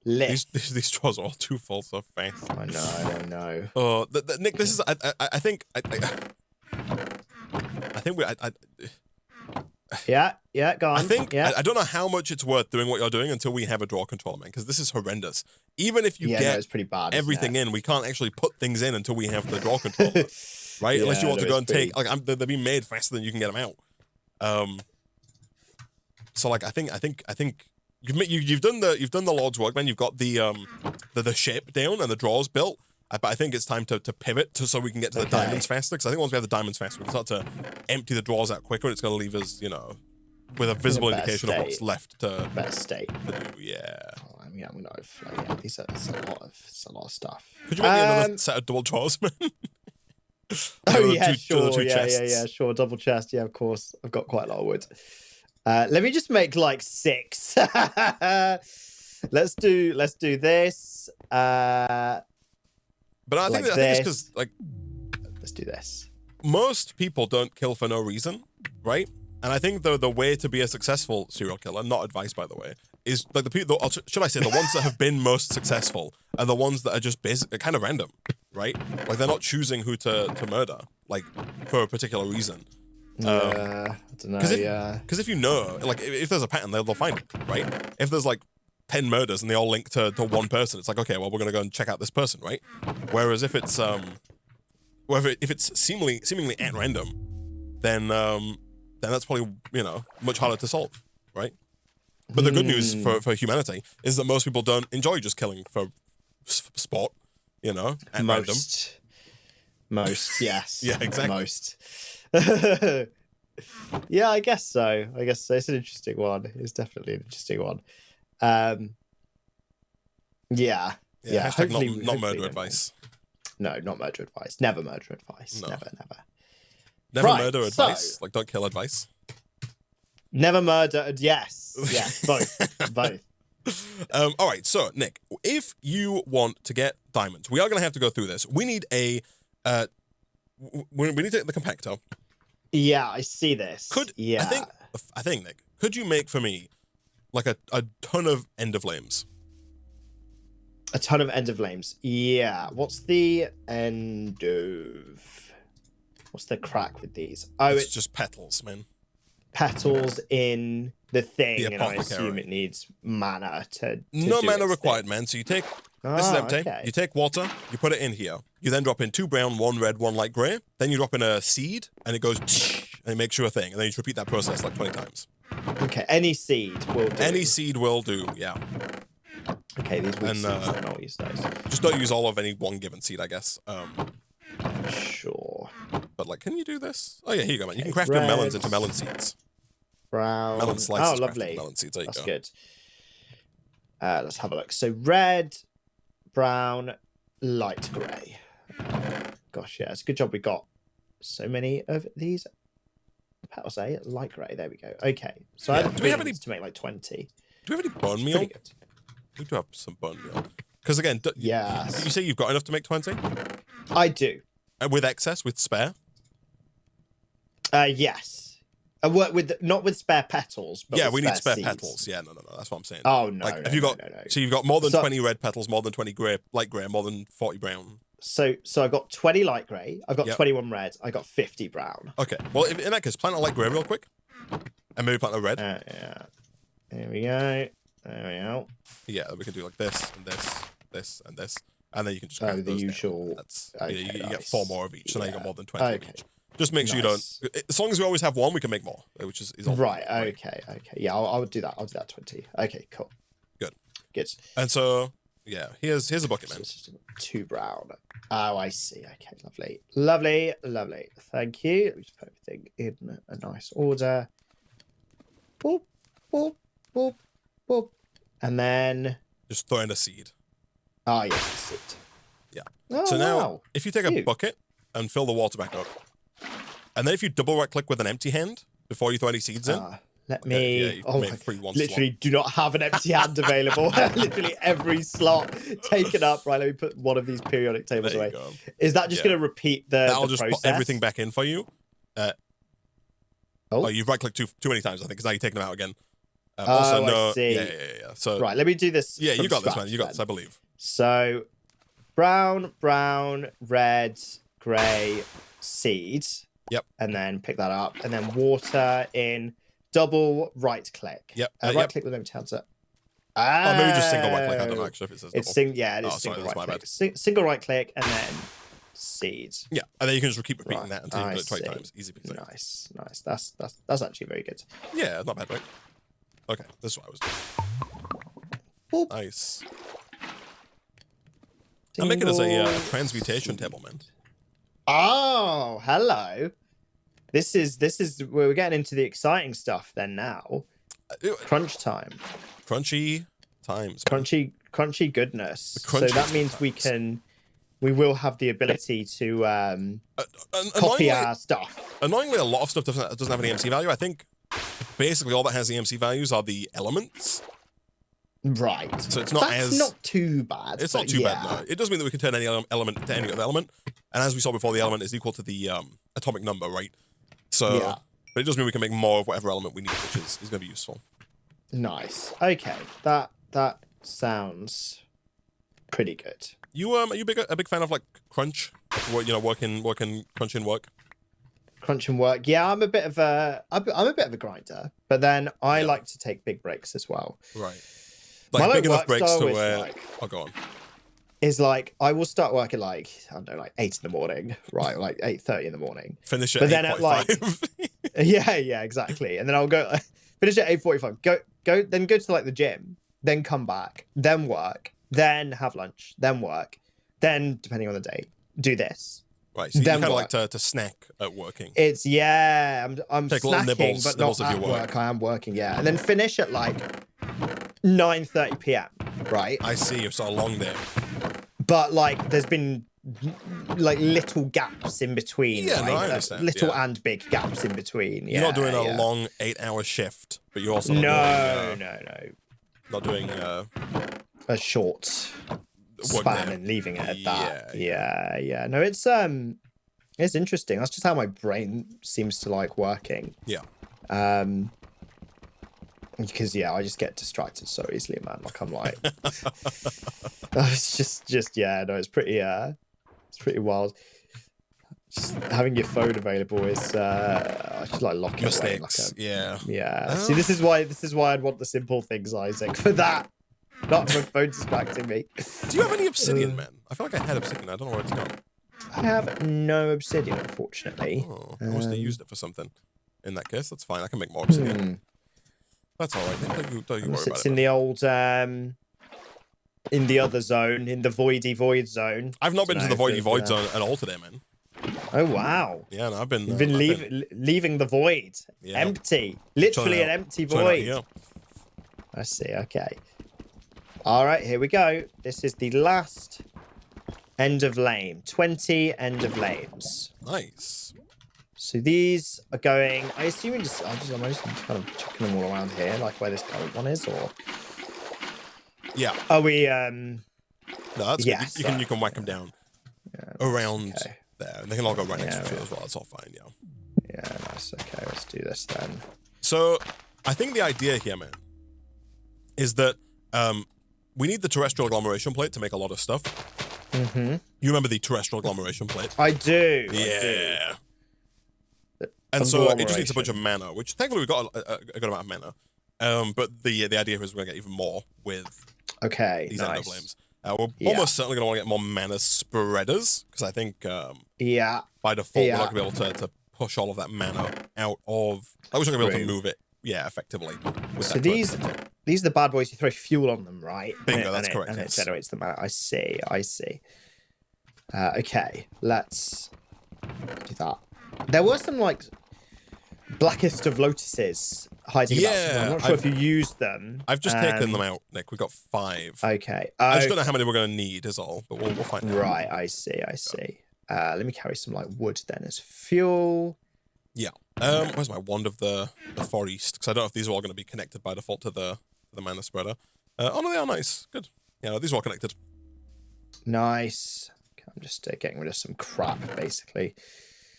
Speaker 1: These drawers are all too full so fast.
Speaker 2: I know.
Speaker 1: Oh, Nick, this is. I think.
Speaker 2: Yeah, go on.
Speaker 1: I don't know how much it's worth doing what you're doing until we have a draw controller, man, because this is horrendous. Even if you get
Speaker 2: it's pretty bad,
Speaker 1: everything in, we can't actually put things in until we have the draw controller, right? Unless you want to go and take, like, they're being made faster than you can get them out. So like, I think you've done the Lord's work, man. You've got the ship down and the drawers built. But I think it's time to pivot so we can get to the diamonds faster. Because I think once we have the diamonds faster, we can start to empty the drawers out quicker. It's going to leave us, with a visible indication of what's left to
Speaker 2: state.
Speaker 1: To do. Yeah.
Speaker 2: Oh, I mean, I'm going to these are it's a lot of stuff.
Speaker 1: Could you make me another set of double drawers, man?
Speaker 2: Sure. Yeah. Sure. Double chest. Yeah, of course. I've got quite a lot of wood. Let me just make like 6. Let's do this.
Speaker 1: But I think it's because, like,
Speaker 2: let's do this.
Speaker 1: Most people don't kill for no reason, right? And I think the way to be a successful serial killer, not advice by the way, is like the ones that have been most successful are the ones that are just kind of random, right? Like they're not choosing who to murder, like for a particular reason.
Speaker 2: I don't know.
Speaker 1: Because if you know, like, if there's a pattern, they'll find it, right? If there's like 10 murders and they all link to one person, it's like, okay, well, we're gonna go and check out this person, right? Whereas if it's seemingly at random, then that's probably much harder to solve, right? But the good news for humanity is that most people don't enjoy just killing for sport, at random.
Speaker 2: Most, yes.
Speaker 1: Yeah, exactly.
Speaker 2: Most. Yeah, I guess so. It's an interesting one. It's definitely an interesting one. Yeah.
Speaker 1: Hopefully, not murder advice.
Speaker 2: No, not murder advice. Never murder advice.
Speaker 1: No.
Speaker 2: Never.
Speaker 1: Never murder advice. Like, don't kill advice.
Speaker 2: Never murder. Yes. Both.
Speaker 1: All right. So, Nick, if you want to get diamonds, we are going to have to go through this. We need we need to get the compactor.
Speaker 2: Yeah, I see this.
Speaker 1: I think, Nick, could you make for me like a ton of end of flames?
Speaker 2: A ton of end of flames. Yeah. What's the end of? What's the crack with these? Oh,
Speaker 1: it's just petals, man.
Speaker 2: Petals in the thing, and I assume it needs mana to
Speaker 1: no
Speaker 2: do
Speaker 1: mana
Speaker 2: its
Speaker 1: required,
Speaker 2: thing.
Speaker 1: man. So you take this is empty.
Speaker 2: Okay.
Speaker 1: You take water, you put it in here. You then drop in 2 brown, 1 red, 1 light gray. Then you drop in a seed, and it goes and it makes you a thing. And then you repeat that process like 20 times.
Speaker 2: Okay, any seed will do.
Speaker 1: Any seed will do, yeah.
Speaker 2: Okay, these seeds, I'll use those.
Speaker 1: Just don't use all of any one given seed, I guess.
Speaker 2: Sure.
Speaker 1: But like, can you do this? Oh yeah, here you go, man. You can craft your melons into melon seeds.
Speaker 2: Brown.
Speaker 1: Melon slices.
Speaker 2: Oh, lovely.
Speaker 1: Melon seeds. There you
Speaker 2: That's
Speaker 1: go.
Speaker 2: good. Let's have a look. So red, brown, light grey. Gosh, yeah, it's a good job we got so many of these petals. Light grey. There we go. Okay, so I
Speaker 1: do we have any
Speaker 2: to make like 20?
Speaker 1: Do we have any bone meal?
Speaker 2: Pretty good.
Speaker 1: We do have some bone meal. Because again,
Speaker 2: yes.
Speaker 1: You say you've got enough to make 20?
Speaker 2: I do.
Speaker 1: With excess, with spare?
Speaker 2: Yes. Not with spare petals, but
Speaker 1: yeah,
Speaker 2: we
Speaker 1: need spare
Speaker 2: seeds.
Speaker 1: petals. Yeah, no, that's what I'm saying.
Speaker 2: Oh no!
Speaker 1: Like, have you got? No. So you've got more than 20 red petals, more than 20 light grey, more than 40 brown.
Speaker 2: So I've got 20 light grey. I've got 21 red. I got 50 brown.
Speaker 1: Okay. Well, in that case, plant a light grey real quick. And maybe plant a red.
Speaker 2: Yeah. There we go. There we go.
Speaker 1: Yeah, we can do like this, and this, and this. And then you can just
Speaker 2: the usual.
Speaker 1: That's
Speaker 2: okay,
Speaker 1: you
Speaker 2: nice.
Speaker 1: get 4 more of each, so now you got more than 20 of each. Just make sure you don't. As long as we always have one, we can make more, which is all
Speaker 2: right. Okay. Yeah, I'll do that. I'll do that 20. Okay, cool. Good.
Speaker 1: And so yeah, here's a bucket, man.
Speaker 2: So 2 brown. Oh, I see. Okay, lovely. Thank you. Let me just put everything in a nice order. Boop, boop, boop, boop, and then
Speaker 1: just throw in a seed.
Speaker 2: Oh yes, the seed.
Speaker 1: Yeah.
Speaker 2: Oh,
Speaker 1: so now,
Speaker 2: wow.
Speaker 1: if you take a bucket and fill the water back up, and then if you double right click with an empty hand before you throw any seeds in.
Speaker 2: Let me.
Speaker 1: Literally
Speaker 2: do not have an empty hand available. Literally every slot taken up. Right, let me put one of these periodic tables away. Is that just going to repeat the
Speaker 1: That'll just
Speaker 2: process?
Speaker 1: put everything back in for you. Oh, you've right clicked too many times, I think, because now you're taking them out again.
Speaker 2: I see.
Speaker 1: Yeah. So
Speaker 2: right, let me do this.
Speaker 1: Yeah, you got this, man. You got this, I believe.
Speaker 2: So, brown, red, grey, seed.
Speaker 1: Yep.
Speaker 2: And then pick that up, and then water in. Double right click.
Speaker 1: Yep.
Speaker 2: Right click with empty hands up.
Speaker 1: Oh, maybe just single right click. I don't know actually if it says double.
Speaker 2: It is single right click. Single right click and then seeds.
Speaker 1: Yeah, and then you can just keep repeating that until you do it 20 times. Easy peasy.
Speaker 2: Nice. That's actually very good.
Speaker 1: Yeah, not bad, right? Okay, this is what I was doing. Boop. Nice. I'm making it as a transmutation table, man.
Speaker 2: Oh, hello. This is where we're getting into the exciting stuff then now. Crunch time.
Speaker 1: Crunchy times.
Speaker 2: Man. Crunchy goodness. So that means we will have the ability to copy our stuff.
Speaker 1: Annoyingly, a lot of stuff doesn't have any MC value. I think basically all that has the MC values are the elements.
Speaker 2: Right.
Speaker 1: So it's not
Speaker 2: That's not too bad.
Speaker 1: It's not too bad, no. It does mean that we can turn any element to any other element. And as we saw before, the element is equal to the atomic number, right? So, but it does mean we can make more of whatever element we need, which is going to be useful.
Speaker 2: Nice. Okay, that sounds pretty good.
Speaker 1: Are you a big fan of like crunch? Working crunch in work.
Speaker 2: Crunch and work. Yeah, I'm a bit of a grinder, but then I like to take big breaks as well.
Speaker 1: Right. Like big enough breaks to where. Oh, go on.
Speaker 2: Is like I will start work at like 8 in the morning, right? Like 8:30 in the morning.
Speaker 1: Finish at 8:45.
Speaker 2: yeah, exactly. And then I'll go finish at 8:45. Go to like the gym, then come back, then work, then have lunch, then work, then depending on the day, do this.
Speaker 1: Right. So you kind of like to snack at working.
Speaker 2: I'm take snacking, but not at work. I am working, yeah, and then finish at like 9:30 p.m. Right.
Speaker 1: I see. You're so long there.
Speaker 2: But like, there's been like little gaps in between.
Speaker 1: Yeah, right? I understand.
Speaker 2: Little and big gaps in between.
Speaker 1: You're not doing a long 8-hour shift, but you're also
Speaker 2: no.
Speaker 1: Not doing
Speaker 2: a short span and leaving it at that. Yeah. No, it's interesting. That's just how my brain seems to like working.
Speaker 1: Yeah.
Speaker 2: Because I just get distracted so easily, man. Like I'm like, it's it's pretty wild. Just having your phone available is, I should like lock it away. Yeah. See, this is why I'd want the simple things, Isaac. For that, not my phone distracting me.
Speaker 1: Do you have any obsidian, man? I feel like I had obsidian. I don't know where it's gone.
Speaker 2: I have no obsidian, unfortunately.
Speaker 1: Oh, I must have used it for something. In that case, that's fine. I can make more obsidian. That's all right. Don't you worry about it.
Speaker 2: It's in the old, in the other zone, in the void zone.
Speaker 1: I've not been to the void zone at all today, man.
Speaker 2: Oh wow!
Speaker 1: Yeah, no, I've been.
Speaker 2: You've been leaving the void, empty, literally an empty void. I see. Okay. All right, here we go. This is the last end of lane. 20 end of lanes.
Speaker 1: Nice.
Speaker 2: So these are going. I'm just kind of checking them all around here, like where this current one is, or.
Speaker 1: Yeah.
Speaker 2: Are we?
Speaker 1: No, that's good. You can whack them down around there, and they can all go right next to each other as well. That's all fine. Yeah.
Speaker 2: Yeah. Nice. Okay. Let's do this then.
Speaker 1: So, I think the idea here, man, is that we need the terrestrial agglomeration plate to make a lot of stuff. Mm-hmm. You remember the terrestrial agglomeration plate?
Speaker 2: I do.
Speaker 1: Yeah. And so it just needs a bunch of mana, which thankfully we've got a good amount of mana. But the idea is we're gonna get even more with these endo flames. We're almost certainly gonna want to get more mana spreaders because I think by default we're not gonna be able to push all of that mana out of. I wish I could be able to move it, effectively.
Speaker 2: So these are the bad boys. You throw fuel on them, right?
Speaker 1: Bingo, that's correct.
Speaker 2: And it generates the mana. I see. Okay, let's do that. There were some like blackest of lotuses hiding about. I'm not sure if you used them.
Speaker 1: I've just taken them out, Nick. We've got 5.
Speaker 2: Okay.
Speaker 1: I just don't know how many we're going to need is all, but we'll find out.
Speaker 2: Right, I see. Let me carry some like wood then as fuel.
Speaker 1: Yeah. Where's my wand of the Far East? Because I don't know if these are all going to be connected by default to the mana spreader. Oh no, they are nice. Good. Yeah, no, these are all connected.
Speaker 2: Nice. Okay, I'm just getting rid of some crap, basically.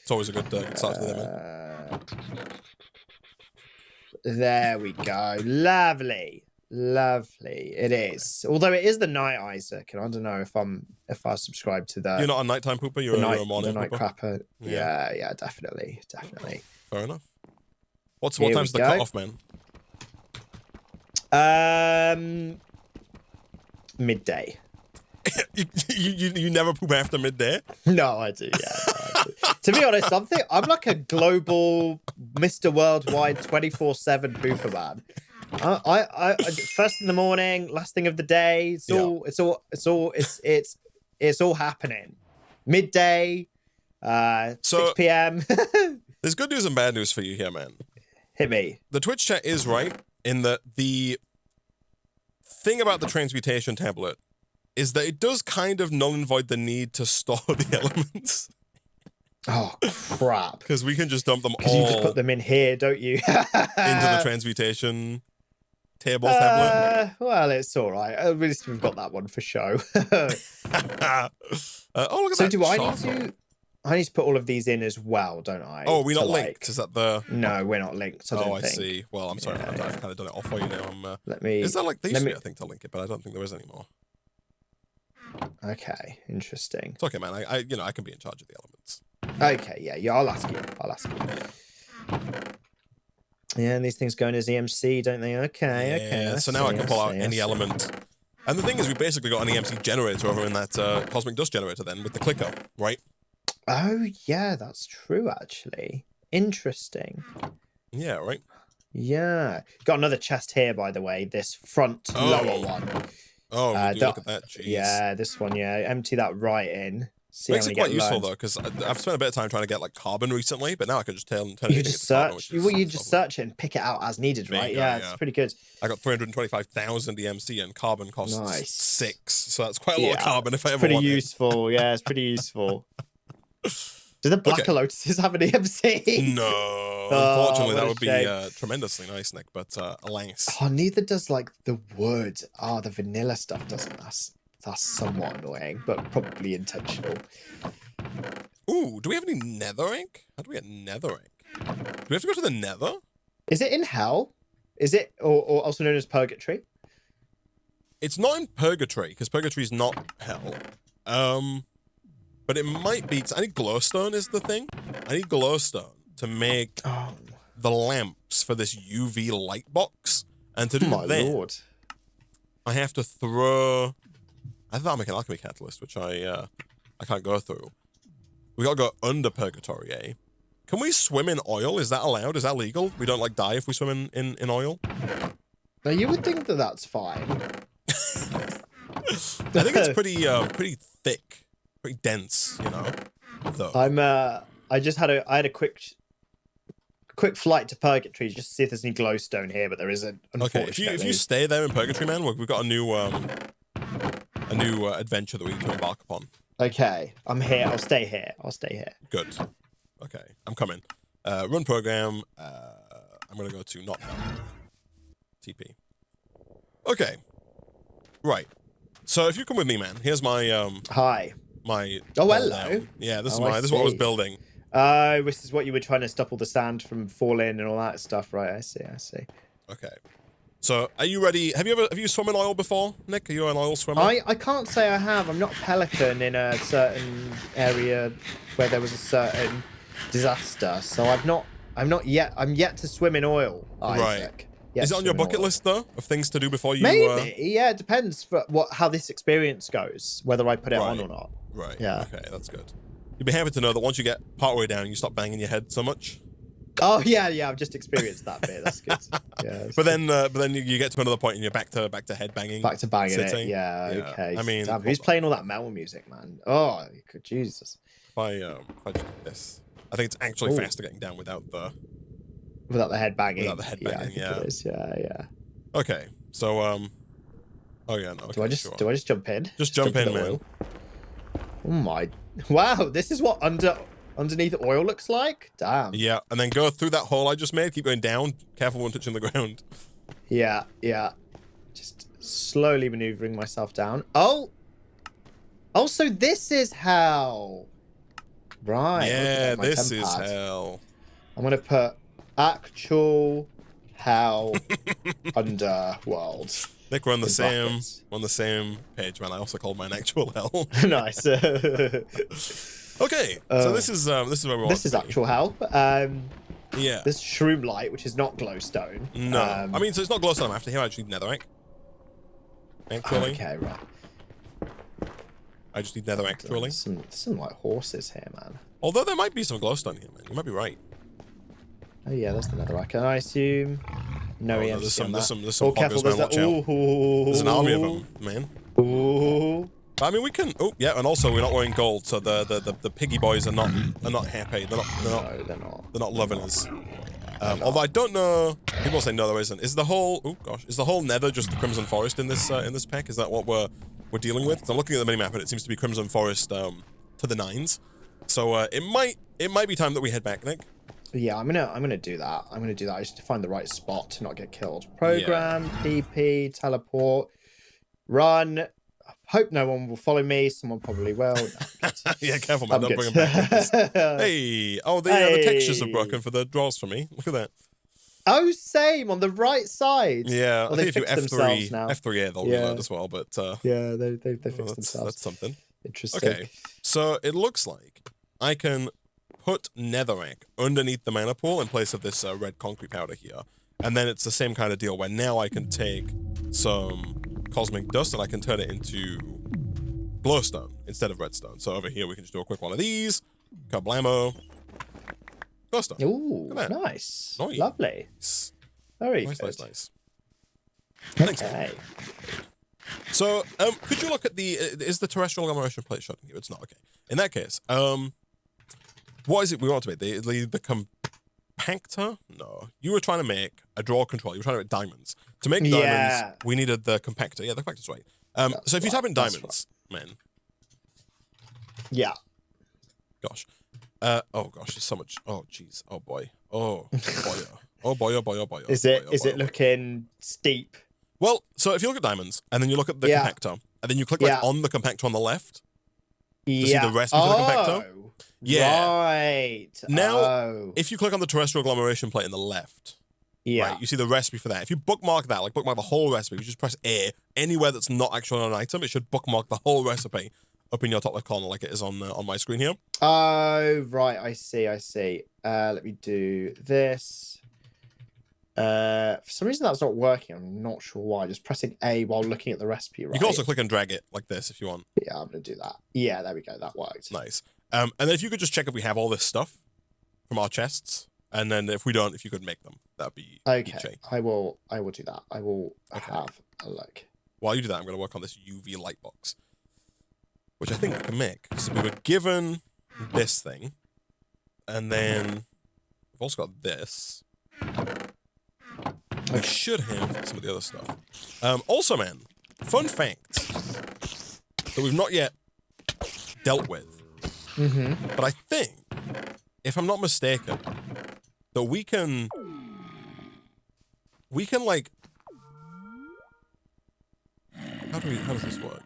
Speaker 1: It's always a good start to the man.
Speaker 2: There we go. Lovely. It is. Although it is the night, Isaac, and I don't know if I subscribe to that.
Speaker 1: You're not a nighttime pooper. You're a morning
Speaker 2: night
Speaker 1: pooper.
Speaker 2: crapper. Yeah, definitely.
Speaker 1: Fair enough. What time's the cutoff, man?
Speaker 2: Midday.
Speaker 1: you never poop after midday?
Speaker 2: No, I do. Yeah. To be honest, I'm like a global Mr. Worldwide 24/7 pooper man. I first in the morning, last thing of the day. It's all happening. Midday, 6 p.m.
Speaker 1: There's good news and bad news for you here, man.
Speaker 2: Hit me.
Speaker 1: The Twitch chat is right in that the thing about the transmutation tablet is that it does kind of null and void the need to store the elements.
Speaker 2: Oh, crap.
Speaker 1: Because we can just dump them all.
Speaker 2: Because you just put them in here, don't you?
Speaker 1: Into the transmutation tablet.
Speaker 2: Well, it's all right. At least we've got that one for show.
Speaker 1: Oh, look at
Speaker 2: so
Speaker 1: that.
Speaker 2: do I need to put all of these in as well, don't I?
Speaker 1: Oh, are we not linked? Is that the...
Speaker 2: No, we're not linked. I
Speaker 1: see. Well, I'm sorry. I've kind of done it off for you now.
Speaker 2: Let me...
Speaker 1: Is that like... There used to be, I think, to link it, but I don't think there is anymore.
Speaker 2: Okay, interesting.
Speaker 1: It's okay, man. I can be in charge of the elements.
Speaker 2: Okay, yeah, I'll ask you. Yeah, and these things go in as EMC, don't they? Okay.
Speaker 1: So now I can pull out any element. And the thing is, we basically got an EMC generator over in that cosmic dust generator then with the clicker, right?
Speaker 2: Oh, yeah, that's true, actually. Interesting.
Speaker 1: Yeah, right?
Speaker 2: Yeah. Got another chest here, by the way, this front lower one.
Speaker 1: Oh, look at that, jeez.
Speaker 2: Yeah, this one, empty that right in.
Speaker 1: Makes it quite useful though, because I've spent a bit of time trying to get like carbon recently, but now I can just turn it.
Speaker 2: You just search. You just search it and pick it out as needed, right? It's pretty good.
Speaker 1: I got 325,000 EMC and carbon costs 6, so that's quite a lot of carbon if I ever want it.
Speaker 2: Pretty useful. Yeah, it's pretty useful. Do the black lotuses have an EMC?
Speaker 1: No, unfortunately, that would be tremendously nice, Nick. But alas.
Speaker 2: Oh, neither does like the wood. The vanilla stuff doesn't. That's somewhat annoying, but probably intentional.
Speaker 1: Ooh, do we have any nether ink? How do we get nether ink? Do we have to go to the nether?
Speaker 2: Is it in hell? Is it, or also known as purgatory?
Speaker 1: It's not in purgatory, because purgatory is not hell. But it might be. I need glowstone is the thing. I need glowstone to make the lamps for this UV light box. And to do that, I have to throw... I thought I'd make an alchemy catalyst, which I can't go through. We gotta go under purgatory, eh? Can we swim in oil? Is that allowed? Is that legal? We don't like die if we swim in oil?
Speaker 2: Now you would think that that's fine.
Speaker 1: I think it's pretty thick, pretty dense, you know. Though.
Speaker 2: I had a quick flight to purgatory just to see if there's any glowstone here, but there isn't.
Speaker 1: Okay, if you stay there in purgatory, man, we've got a new adventure that we need to embark upon.
Speaker 2: Okay, I'm here. I'll stay here.
Speaker 1: Good. Okay, I'm coming. Run program. I'm gonna go to not now. TP. Okay. Right. So if you come with me, man, here's my
Speaker 2: Hi.
Speaker 1: My
Speaker 2: hello.
Speaker 1: Yeah, this is what I was building.
Speaker 2: This is what you were trying to stop all the sand from falling and all that stuff, right? I see.
Speaker 1: Okay. So, are you ready? Have you swum in oil before, Nick? Are you an oil swimmer?
Speaker 2: I can't say I have. I'm not a pelican in a certain area where there was a certain disaster, so I've not I'm not yet. I'm yet to swim in oil, Isaac.
Speaker 1: Right.
Speaker 2: Yet
Speaker 1: Is it
Speaker 2: to
Speaker 1: on your
Speaker 2: swim in
Speaker 1: bucket
Speaker 2: oil.
Speaker 1: list though, of things to do before you?
Speaker 2: Maybe. Yeah, it depends for how this experience goes, whether I put it on
Speaker 1: Right.
Speaker 2: or not.
Speaker 1: Right.
Speaker 2: Yeah.
Speaker 1: Okay, that's good. You'd be happy to know that once you get partway down, you stop banging your head so much.
Speaker 2: Oh yeah, I've just experienced that bit. That's good. Yeah.
Speaker 1: But then you get to another point and you're back to head banging.
Speaker 2: Back to banging
Speaker 1: sitting.
Speaker 2: it. Yeah. Okay.
Speaker 1: I mean,
Speaker 2: damn, who's playing all that metal music, man? Oh, Jesus.
Speaker 1: If I just do this, I think it's actually faster getting down without the
Speaker 2: head banging.
Speaker 1: Without the head banging,
Speaker 2: Yeah. I think it is. Yeah.
Speaker 1: Okay, so oh yeah, no. Okay,
Speaker 2: Do I just jump in?
Speaker 1: Just jump in, man.
Speaker 2: Oil? Oh my! Wow, this is what underneath oil looks like. Damn.
Speaker 1: Yeah, and then go through that hole I just made. Keep going down. Careful when touching the ground.
Speaker 2: Yeah. Just slowly maneuvering myself down. Oh. So this is how. Right.
Speaker 1: Yeah,
Speaker 2: okay,
Speaker 1: this is how.
Speaker 2: I'm gonna put actual hell underworld.
Speaker 1: Nick, we're on the same page, man. I also called mine actual hell.
Speaker 2: Nice.
Speaker 1: Okay, so this is where we want.
Speaker 2: This is actual hell.
Speaker 1: Yeah.
Speaker 2: This shroom light, which is not glowstone.
Speaker 1: No, I mean, so it's not glowstone after here. I just need netherrack. Actually.
Speaker 2: Okay, right.
Speaker 1: I just need netherrack. Actually.
Speaker 2: Some like horses here, man.
Speaker 1: Although there might be some glowstone here, man. You might be right.
Speaker 2: Oh yeah, that's the netherrack. And I assume no EMC
Speaker 1: there's some
Speaker 2: on that.
Speaker 1: poggers, man. Watch out. There's an army of them, man.
Speaker 2: Ooh.
Speaker 1: But, I mean, we can. Oh, yeah, and also we're not wearing gold, so the piggy boys are not happy. They're not loving us. Although I don't know. People say no, there isn't. Is the whole Nether just the Crimson Forest in this pack? Is that what we're dealing with? So I'm looking at the minimap and it seems to be Crimson Forest to the 9s. So it might be time that we head back, Nick.
Speaker 2: Yeah, I'm gonna do that. I just need to find the right spot to not get killed. Program, PP, teleport, run. Hope no one will follow me. Someone probably will. No,
Speaker 1: yeah, careful, man. Don't bring them back. Hey, the textures are broken for the draws for me. Look at that.
Speaker 2: Oh, same on the right side.
Speaker 1: Yeah, I think if you F3A, they'll reload as well. But
Speaker 2: yeah, they fixed themselves.
Speaker 1: That's something.
Speaker 2: Interesting.
Speaker 1: Okay, so it looks like I can put netherrack underneath the mana pool in place of this red concrete powder here, and then it's the same kind of deal where now I can take some cosmic dust and I can turn it into glowstone instead of redstone. So over here we can just do a quick one of these. Kablamo. Glowstone.
Speaker 2: Ooh, nice. Lovely. Very good.
Speaker 1: Nice.
Speaker 2: Okay.
Speaker 1: So, could you look at is the terrestrial agglomeration plate showing you? It's not, okay. In that case, what is it we want to make? The compactor? No. You were trying to make a draw control. You were trying to make diamonds. To make diamonds, we needed the compactor. Yeah, the compactor's right. So if you type in diamonds, man.
Speaker 2: Yeah.
Speaker 1: Gosh. Oh gosh, there's so much. Oh jeez. Oh boy. Oh boy. Oh boy. Oh boy. Oh boy.
Speaker 2: Is it looking steep?
Speaker 1: Well, so if you look at diamonds and then you look at the compactor and then you click on the compactor on the left to see the recipe for the compactor. Yeah.
Speaker 2: Right.
Speaker 1: Now, if you click on the terrestrial agglomeration plate in the left, right, you see the recipe for that. If you bookmark that, like bookmark the whole recipe, you just press A anywhere that's not actually an item, it should bookmark the whole recipe up in your top left corner like it is on my screen here.
Speaker 2: Oh, right. I see. Let me do this. For some reason that's not working. I'm not sure why. Just pressing A while looking at the recipe, right?
Speaker 1: You can also click and drag it like this if you want.
Speaker 2: Yeah, I'm going to do that. Yeah, there we go. That worked.
Speaker 1: Nice. And then if you could just check if we have all this stuff from our chests, and then if we don't, if you could make them, that'd be
Speaker 2: okay. I will do that. I will have a look.
Speaker 1: While you do that, I'm going to work on this UV light box, which I think I can make. So we were given this thing, and then we've also got this. I should have some of the other stuff. Also, man, fun fact that we've not yet dealt with. But I think, if I'm not mistaken, that we can like, how does this work?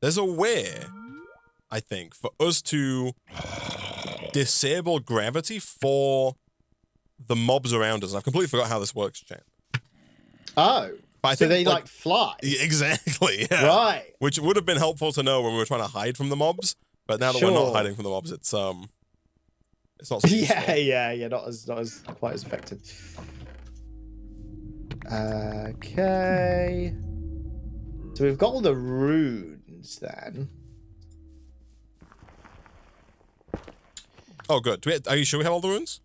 Speaker 1: There's a way, I think, for us to disable gravity for the mobs around us. I've completely forgot how this works, chat.
Speaker 2: Oh. But I think they like fly.
Speaker 1: Exactly, yeah.
Speaker 2: Right.
Speaker 1: Which would have been helpful to know when we were trying to hide from the mobs, but now that we're not hiding from the mobs, it's It's not so useful.
Speaker 2: Yeah. Not as quite as effective. Okay. So we've got all the runes then.
Speaker 1: Oh, good. Are you sure we have all the runes?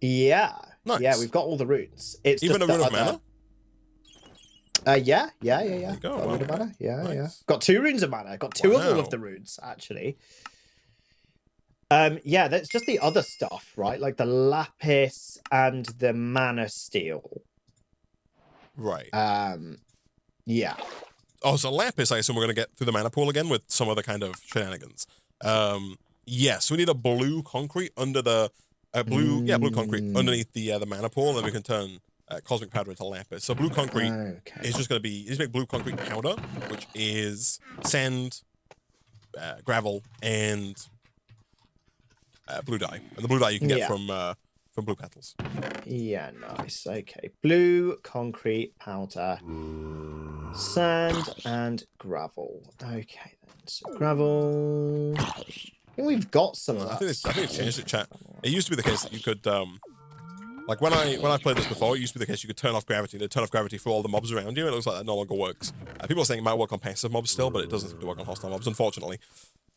Speaker 2: Yeah.
Speaker 1: Nice.
Speaker 2: Yeah, we've got all the runes. It's
Speaker 1: even a
Speaker 2: just
Speaker 1: rune of mana.
Speaker 2: Yeah.
Speaker 1: There you go.
Speaker 2: Got a rune of mana. Yeah.
Speaker 1: Nice.
Speaker 2: Got 2 runes of mana. Got 2 of all of the runes actually. Yeah, that's just the other stuff, right? Like the lapis and the mana steel.
Speaker 1: Right.
Speaker 2: Yeah.
Speaker 1: Oh, so lapis, I assume we're going to get through the mana pool again with some other kind of shenanigans. Yes, we need a blue concrete under the blue concrete underneath the mana pool, and then we can turn cosmic powder into lapis. So blue concrete is just going to be, you just make blue concrete powder, which is sand, gravel, and blue dye. And the blue dye you can get from blue petals.
Speaker 2: Yeah, nice. Okay, blue concrete powder, sand, and gravel. Okay, then. So gravel. I think we've got some of that.
Speaker 1: I think it's changed it, chat. It used to be the case that you could, like when I played this before, it used to be the case you could turn off gravity. They'd turn off gravity for all the mobs around you. It looks like that no longer works. People are saying it might work on passive mobs still, but it doesn't seem to work on hostile mobs, unfortunately.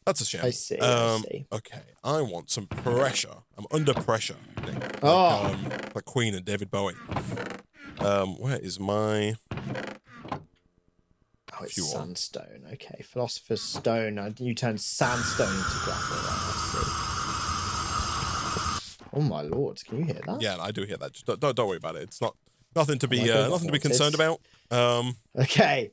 Speaker 1: That's a shame.
Speaker 2: I see. I see.
Speaker 1: Okay, I want some pressure. I'm under pressure. Nick. Like Queen and David Bowie. Where is my...
Speaker 2: Oh, it's sandstone. Okay, Philosopher's Stone. You turn sandstone into gravel. I see. Oh my lord, can you hear that?
Speaker 1: Yeah, I do hear that. Just don't worry about it. It's nothing to be concerned about.
Speaker 2: Okay.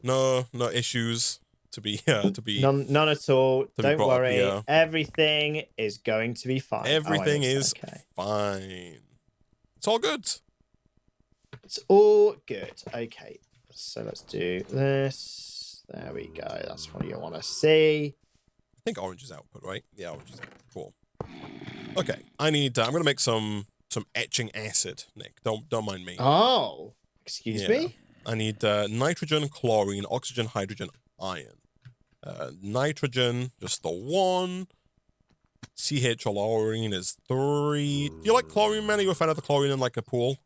Speaker 1: No issues to be
Speaker 2: none at all. Don't worry. Everything is going to be fine.
Speaker 1: Everything is fine. It's all good.
Speaker 2: It's all good. Okay. So let's do this. There we go. That's what you want to see.
Speaker 1: I think orange is output, right? Yeah, orange is output. Cool. Okay. I'm gonna make some etching acid, Nick. Don't mind me.
Speaker 2: Oh, excuse me.
Speaker 1: I need nitrogen, chlorine, oxygen, hydrogen, iron. Nitrogen, just the 1. chlorine is 3. Do you like chlorine, man? Are you a fan of the chlorine in like a pool?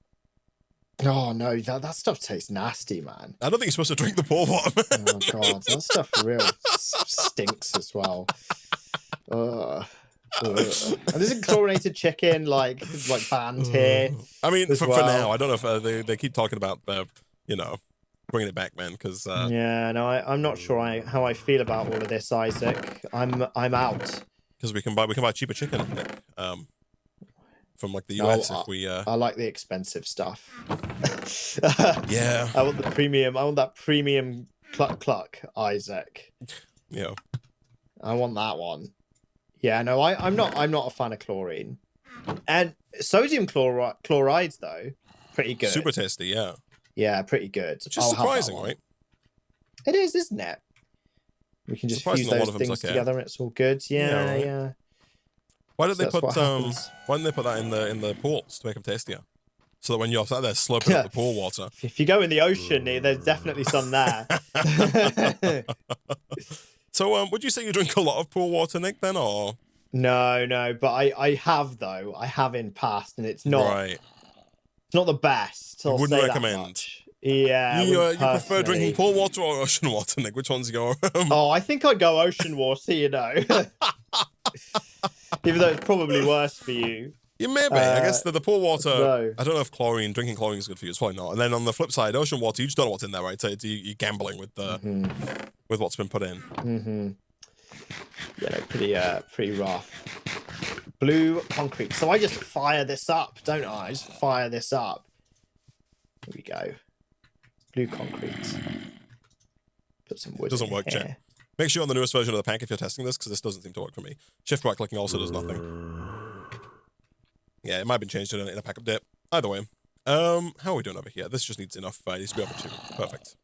Speaker 2: Oh no, that stuff tastes nasty, man.
Speaker 1: I don't think you're supposed to drink the pool water, man.
Speaker 2: Oh god, that stuff real stinks as well. And isn't chlorinated chicken like banned here?
Speaker 1: I mean, for now, I don't know if they keep talking about bringing it back, man. Because
Speaker 2: yeah, no, I'm not sure how I feel about all of this, Isaac. I'm out.
Speaker 1: Because we can buy cheaper chicken, from like the US. If we
Speaker 2: I like the expensive stuff.
Speaker 1: Yeah,
Speaker 2: I want the premium. I want that premium cluck, Isaac.
Speaker 1: Yeah,
Speaker 2: I want that one. Yeah, no, I'm not a fan of chlorine. And sodium chlorides though, pretty good.
Speaker 1: Super tasty, yeah.
Speaker 2: Yeah, pretty good.
Speaker 1: It's just surprising, right?
Speaker 2: It is, isn't it? We can just fuse those things together and it's all good. Yeah.
Speaker 1: Why didn't they put that in the pools to make them tastier? So that when you're sat there slurping up the pool water.
Speaker 2: If you go in the ocean, there's definitely some there.
Speaker 1: So, would you say you drink a lot of pool water, Nick, then, or?
Speaker 2: No, but I have, though. I have in past, and it's not...
Speaker 1: Right.
Speaker 2: It's not the best.
Speaker 1: You wouldn't recommend?
Speaker 2: Yeah.
Speaker 1: You prefer drinking pool water or ocean water, Nick? Which ones you go?
Speaker 2: Oh, I think I'd go ocean water, Even though it's probably worse for you.
Speaker 1: Yeah, maybe. I guess the pool water, no. I don't know if drinking chlorine is good for you. It's probably not. And then on the flip side, ocean water, you just don't know what's in there, right? So you're gambling with with what's been put in.
Speaker 2: Mm-hmm. Yeah, no, pretty rough. Blue concrete. So I just fire this up, don't I? I just fire this up. Here we go. Blue concrete. Put some wood.
Speaker 1: It doesn't work, chat. Make sure you're on the newest version of the pack if you're testing this, because this doesn't seem to work for me. Shift right clicking also does nothing. Yeah, it might have been changed in a pack update. Either way. How are we doing over here? This just needs enough. It needs to be over 2. Perfect.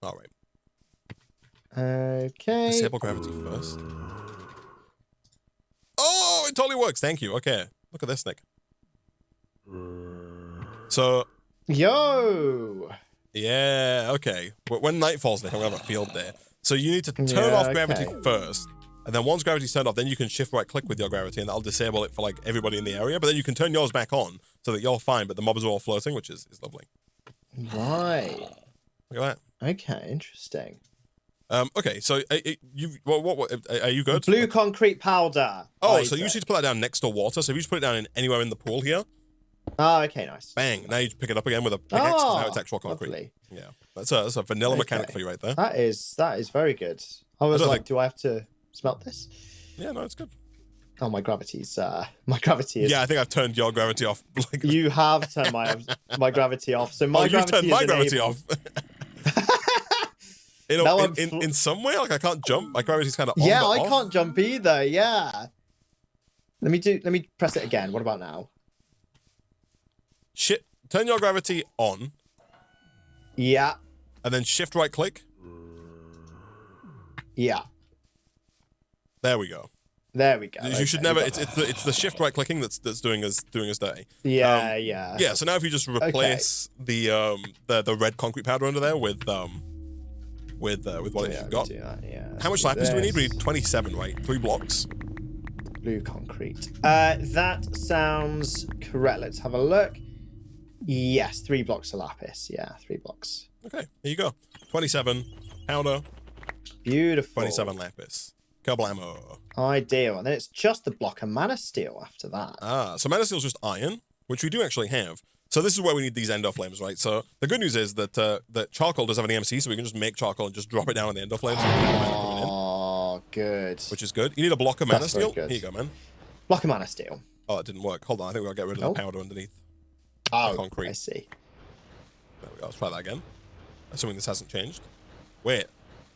Speaker 1: All right.
Speaker 2: Okay.
Speaker 1: Disable gravity first. Oh, it totally works. Thank you. Okay. Look at this, Nick. So.
Speaker 2: Yo.
Speaker 1: Yeah, okay. But when night falls, Nick, I'm going to have a field day. So you need to turn off gravity first, And then once gravity's turned off, then you can shift right click with your gravity and that'll disable it for like everybody in the area. But then you can turn yours back on so that you're fine, but the mobs are all floating, which is lovely.
Speaker 2: Right.
Speaker 1: Look at that.
Speaker 2: Okay, interesting.
Speaker 1: Okay, so what are you good?
Speaker 2: Blue concrete powder.
Speaker 1: Oh, so you just need to put that down next to water. So if you just put it down anywhere in the pool here.
Speaker 2: Oh, okay, nice.
Speaker 1: Bang. Now you pick it up again with a pickaxe because now it's actual concrete.
Speaker 2: Lovely.
Speaker 1: Yeah. That's a vanilla mechanic for you right there.
Speaker 2: That is very good. I was like, do I have to smelt this?
Speaker 1: Yeah, no, it's good.
Speaker 2: Oh, my gravity is. Yeah,
Speaker 1: I think I've turned your gravity off. Like...
Speaker 2: You have turned my gravity off. So my
Speaker 1: you've turned my gravity
Speaker 2: off.
Speaker 1: In some way, like I can't jump. My gravity's kind of on.
Speaker 2: Yeah,
Speaker 1: I
Speaker 2: can't jump either. Yeah. Let me press it again. What about now?
Speaker 1: Shit. Turn your gravity on.
Speaker 2: Yeah.
Speaker 1: And then shift right click.
Speaker 2: Yeah.
Speaker 1: There we go.
Speaker 2: There we go.
Speaker 1: You should never. It's the shift right clicking that's doing us dirty.
Speaker 2: Yeah, yeah.
Speaker 1: Yeah. So now if you just replace the red concrete powder under there with what you've got. How much lapis do we need? We need 27, right? 3 blocks.
Speaker 2: Blue concrete. That sounds correct. Let's have a look. Yes, 3 blocks of lapis. Yeah, 3 blocks.
Speaker 1: Okay, here you go. 27 powder.
Speaker 2: Beautiful.
Speaker 1: 27 lapis. Kablamo.
Speaker 2: Ideal. And then it's just the block of mana steel after that.
Speaker 1: So mana steel is just iron, which we do actually have. So this is where we need these endo flames, right? So the good news is that that charcoal does have an EMC, so we can just make charcoal and just drop it down on the endo flames.
Speaker 2: Oh, good.
Speaker 1: Which is good. You need a block of mana steel? Here you go, man.
Speaker 2: Block of mana steel.
Speaker 1: Oh, it didn't work. Hold on, I think we gotta get rid of the powder underneath.
Speaker 2: Oh,
Speaker 1: concrete.
Speaker 2: I see.
Speaker 1: There we go. Let's try that again. Assuming this hasn't changed. Wait,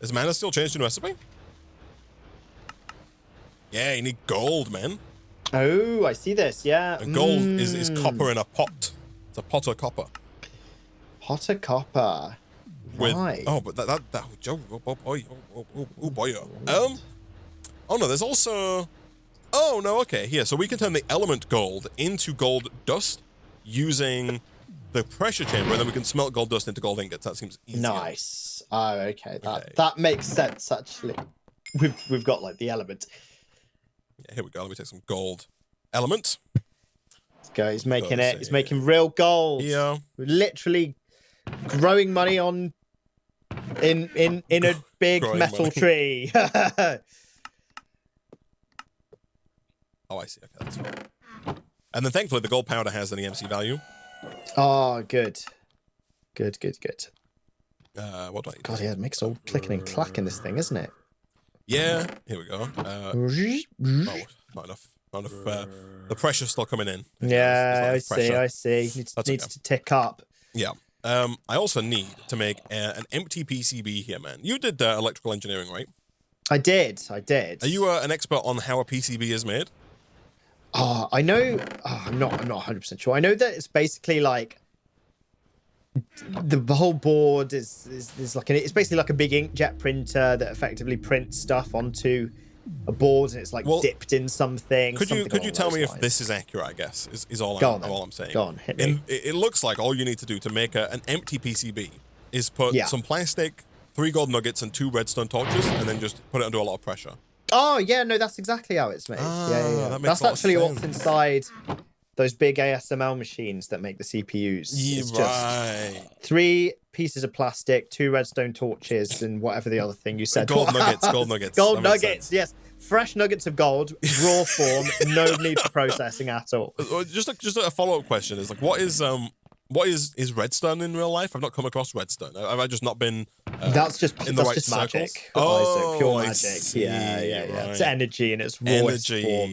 Speaker 1: is mana steel changed in recipe? Yeah, you need gold, man.
Speaker 2: Oh, I see this. Yeah.
Speaker 1: And gold is copper in a pot. It's a pot of copper.
Speaker 2: Pot of copper. Right.
Speaker 1: Oh, but that oh boy. Oh no, there's also. Oh no, okay. Here, so we can turn the element gold into gold dust using the pressure chamber, and then we can smelt gold dust into gold ingots. That seems easier.
Speaker 2: Nice. Oh, okay. That makes sense actually. We've got like the element.
Speaker 1: Yeah, here we go. Let me take some gold element.
Speaker 2: Let's go. He's making it. He's making real gold.
Speaker 1: Yeah.
Speaker 2: We're literally growing money on in a big metal tree.
Speaker 1: Oh, I see. Okay, that's fine. And then thankfully the gold powder has an EMC value.
Speaker 2: Oh, good. Good.
Speaker 1: What do I need?
Speaker 2: God, yeah, it makes all clicking and clacking this thing, isn't it?
Speaker 1: Yeah, here we go. Oh, not enough. The pressure's still coming in.
Speaker 2: Yeah, I see. Needs to tick up.
Speaker 1: Yeah. I also need to make an empty PCB here, man. You did electrical engineering, right?
Speaker 2: I did.
Speaker 1: Are you an expert on how a PCB is made?
Speaker 2: Oh, I know. Oh, I'm not 100% sure. I know that it's basically like the whole board is like it's basically like a big inkjet printer that effectively prints stuff onto a board, and it's like dipped in something.
Speaker 1: Could you tell me if this is accurate? I guess is all I'm saying.
Speaker 2: Go on, hit me.
Speaker 1: It looks like all you need to do to make an empty PCB is put some plastic, 3 gold nuggets, and 2 redstone torches, and then just put it under a lot of pressure.
Speaker 2: Oh yeah, no, that's exactly how it's made. Yeah. That's actually what's inside those big ASML machines that make the CPUs. It's just 3 pieces of plastic, 2 redstone torches, and whatever the other thing you said.
Speaker 1: Gold nuggets.
Speaker 2: Gold nuggets, yes. Fresh nuggets of gold, raw form, no need for processing at all.
Speaker 1: Just a follow-up question is like, what is redstone in real life? I've not come across redstone. Have I just not been
Speaker 2: that's just
Speaker 1: right
Speaker 2: magic.
Speaker 1: Circles? Oh,
Speaker 2: pure magic.
Speaker 1: See,
Speaker 2: yeah.
Speaker 1: Right.
Speaker 2: It's energy and it's rawest form.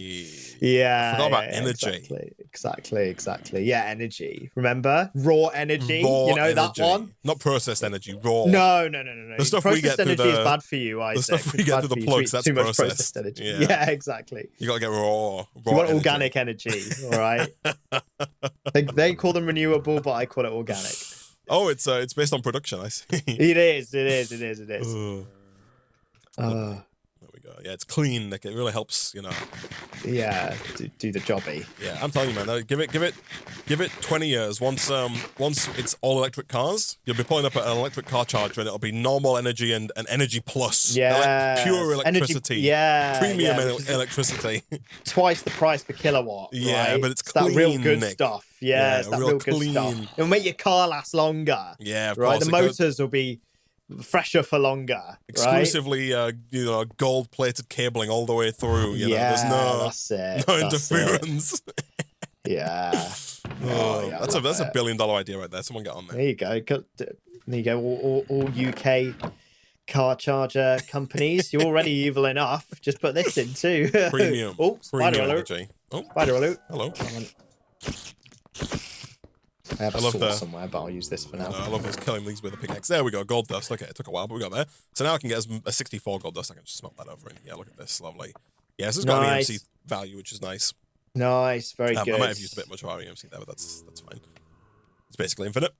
Speaker 2: Yeah.
Speaker 1: I forgot about energy.
Speaker 2: Exactly. Yeah, energy. Remember? Raw energy. That one?
Speaker 1: Not processed energy, raw.
Speaker 2: No.
Speaker 1: The stuff
Speaker 2: processed
Speaker 1: we get
Speaker 2: energy
Speaker 1: through
Speaker 2: is bad for you, I
Speaker 1: The stuff we get through the plugs, that's
Speaker 2: too much
Speaker 1: processed
Speaker 2: energy.
Speaker 1: Yeah,
Speaker 2: exactly.
Speaker 1: You gotta get raw
Speaker 2: you want organic energy, all right? they call them renewable, but I call it organic.
Speaker 1: Oh, it's based on production, I see.
Speaker 2: It is.
Speaker 1: There we go. Yeah, it's clean. Like, it really helps, you know.
Speaker 2: Yeah, do the jobby.
Speaker 1: Yeah, I'm telling you, man. Give it 20 years. Once it's all electric cars, you'll be pulling up an electric car charger, and it'll be normal energy and energy plus.
Speaker 2: Yeah,
Speaker 1: pure electricity.
Speaker 2: Energy,
Speaker 1: premium electricity.
Speaker 2: Twice the price per kilowatt.
Speaker 1: Yeah,
Speaker 2: right?
Speaker 1: but it's clean,
Speaker 2: that real good
Speaker 1: Nick.
Speaker 2: stuff. Yeah, it's that real good stuff. It'll make your car last longer.
Speaker 1: Yeah, of
Speaker 2: right.
Speaker 1: course.
Speaker 2: The motors will be fresher for longer.
Speaker 1: Exclusively, gold-plated cabling all the way through. You know, there's
Speaker 2: that's it.
Speaker 1: no interference.
Speaker 2: Yeah.
Speaker 1: Yeah, that's a $1 billion idea right there. Someone get on there.
Speaker 2: There you go. There you go. All UK car charger companies. You're already evil enough. Just put this in too.
Speaker 1: Premium.
Speaker 2: Spider alert.
Speaker 1: Energy. Oh,
Speaker 2: spider alert.
Speaker 1: Hello.
Speaker 2: I have a sword somewhere, but I'll use this for now.
Speaker 1: I love this killing these with a pickaxe. There we go, gold dust. Okay, it took a while, but we got there. So now I can get a 64 gold dust. I can just smelt that over in. Yeah, look at this, lovely. Yeah, this has got an EMC value, which is nice.
Speaker 2: Nice, very good.
Speaker 1: I might have used a bit much of our EMC there, but that's fine. It's basically infinite.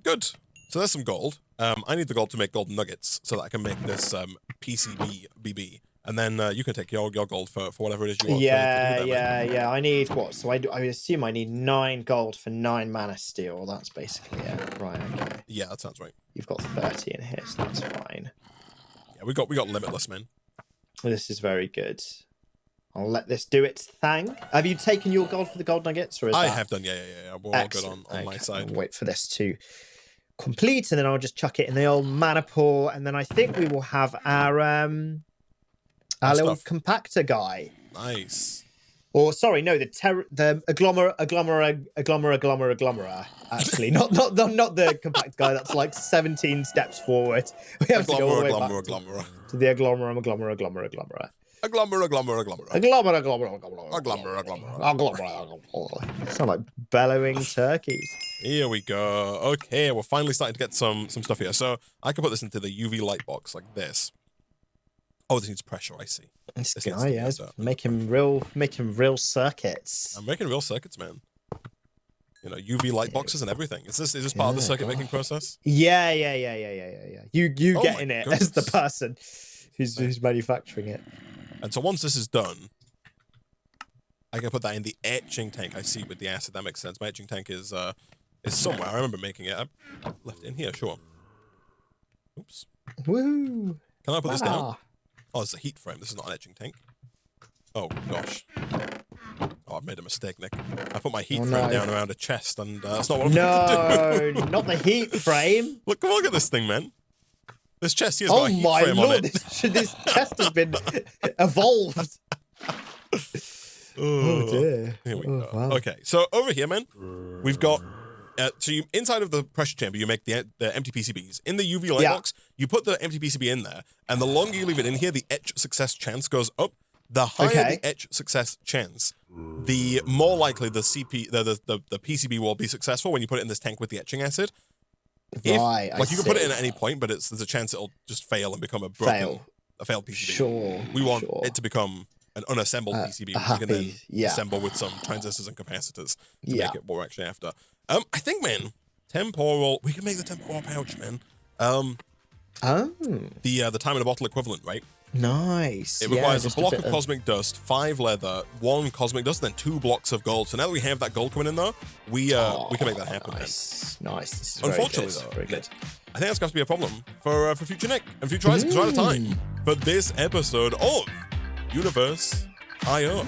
Speaker 1: Good. So there's some gold. I need the gold to make gold nuggets so that I can make this PCB. And then you can take your gold for whatever it is you want.
Speaker 2: Yeah. I need what? So I assume I need 9 gold for 9 mana steel. That's basically it. Right, okay.
Speaker 1: Yeah, that sounds right.
Speaker 2: You've got 30 in here, so that's fine.
Speaker 1: Yeah, we got limitless, man.
Speaker 2: This is very good. I'll let this do its thing. Have you taken your gold for the gold nuggets? Or is
Speaker 1: I have done, yeah. We're all good on my side.
Speaker 2: I'll wait for this to complete, and then I'll just chuck it in the old mana pool, and then I think we will have our little compactor guy.
Speaker 1: Nice.
Speaker 2: Or sorry, no, the agglomera. Actually, not the compact guy. That's like 17 steps forward. We have to go all the way back to the agglomera. Sound like bellowing turkeys.
Speaker 1: Here we go. Okay, we're finally starting to get some stuff here. So I can put this into the UV light box like this. Oh, this needs pressure. I see.
Speaker 2: This guy, yeah, making real circuits.
Speaker 1: I'm making real circuits, man. You know, UV light boxes and everything. Is this part of the circuit making process?
Speaker 2: Yeah. You getting it as the person who's manufacturing it.
Speaker 1: And so once this is done, I can put that in the etching tank. I see with the acid. That makes sense. My etching tank is somewhere. I remember making it. I left it in here. Sure. Oops.
Speaker 2: Woo!
Speaker 1: Can I put this down? Oh, it's a heat frame. This is not an etching tank. Oh, gosh. Oh, I've made a mistake, Nick. I put my heat frame down around a chest, and that's not what I'm going to do.
Speaker 2: Not the heat frame.
Speaker 1: Look at this thing, man. This chest here's got a heat frame on it.
Speaker 2: This chest has been evolved. Oh, dear.
Speaker 1: Here we go. Wow. Okay, so over here, man, we've got... so inside of the pressure chamber, you make the empty PCBs. In the UV light box, you put the empty PCB in there, and the longer you leave it in here, the etch success chance goes up. The higher the etch success chance, the more likely the PCB will be successful when you put it in this tank with the etching acid. You can put it in at any point, but there's a chance it'll just fail and become a failed PCB.
Speaker 2: Sure.
Speaker 1: We want it to become an unassembled PCB, which we can then assemble with some transistors and capacitors to make it what we're actually after. I think, man, temporal. We can make the temporal pouch, man. The time in a bottle equivalent, right?
Speaker 2: Nice.
Speaker 1: It requires a block of cosmic dust, 5 leather, 1 cosmic dust, then 2 blocks of gold. So now that we have that gold coming in, though, we can make that happen.
Speaker 2: Nice. This is
Speaker 1: unfortunately,
Speaker 2: very good.
Speaker 1: I think that's going to be a problem for future Nick and future Isaac, because we're out of time for this episode of UniversIO.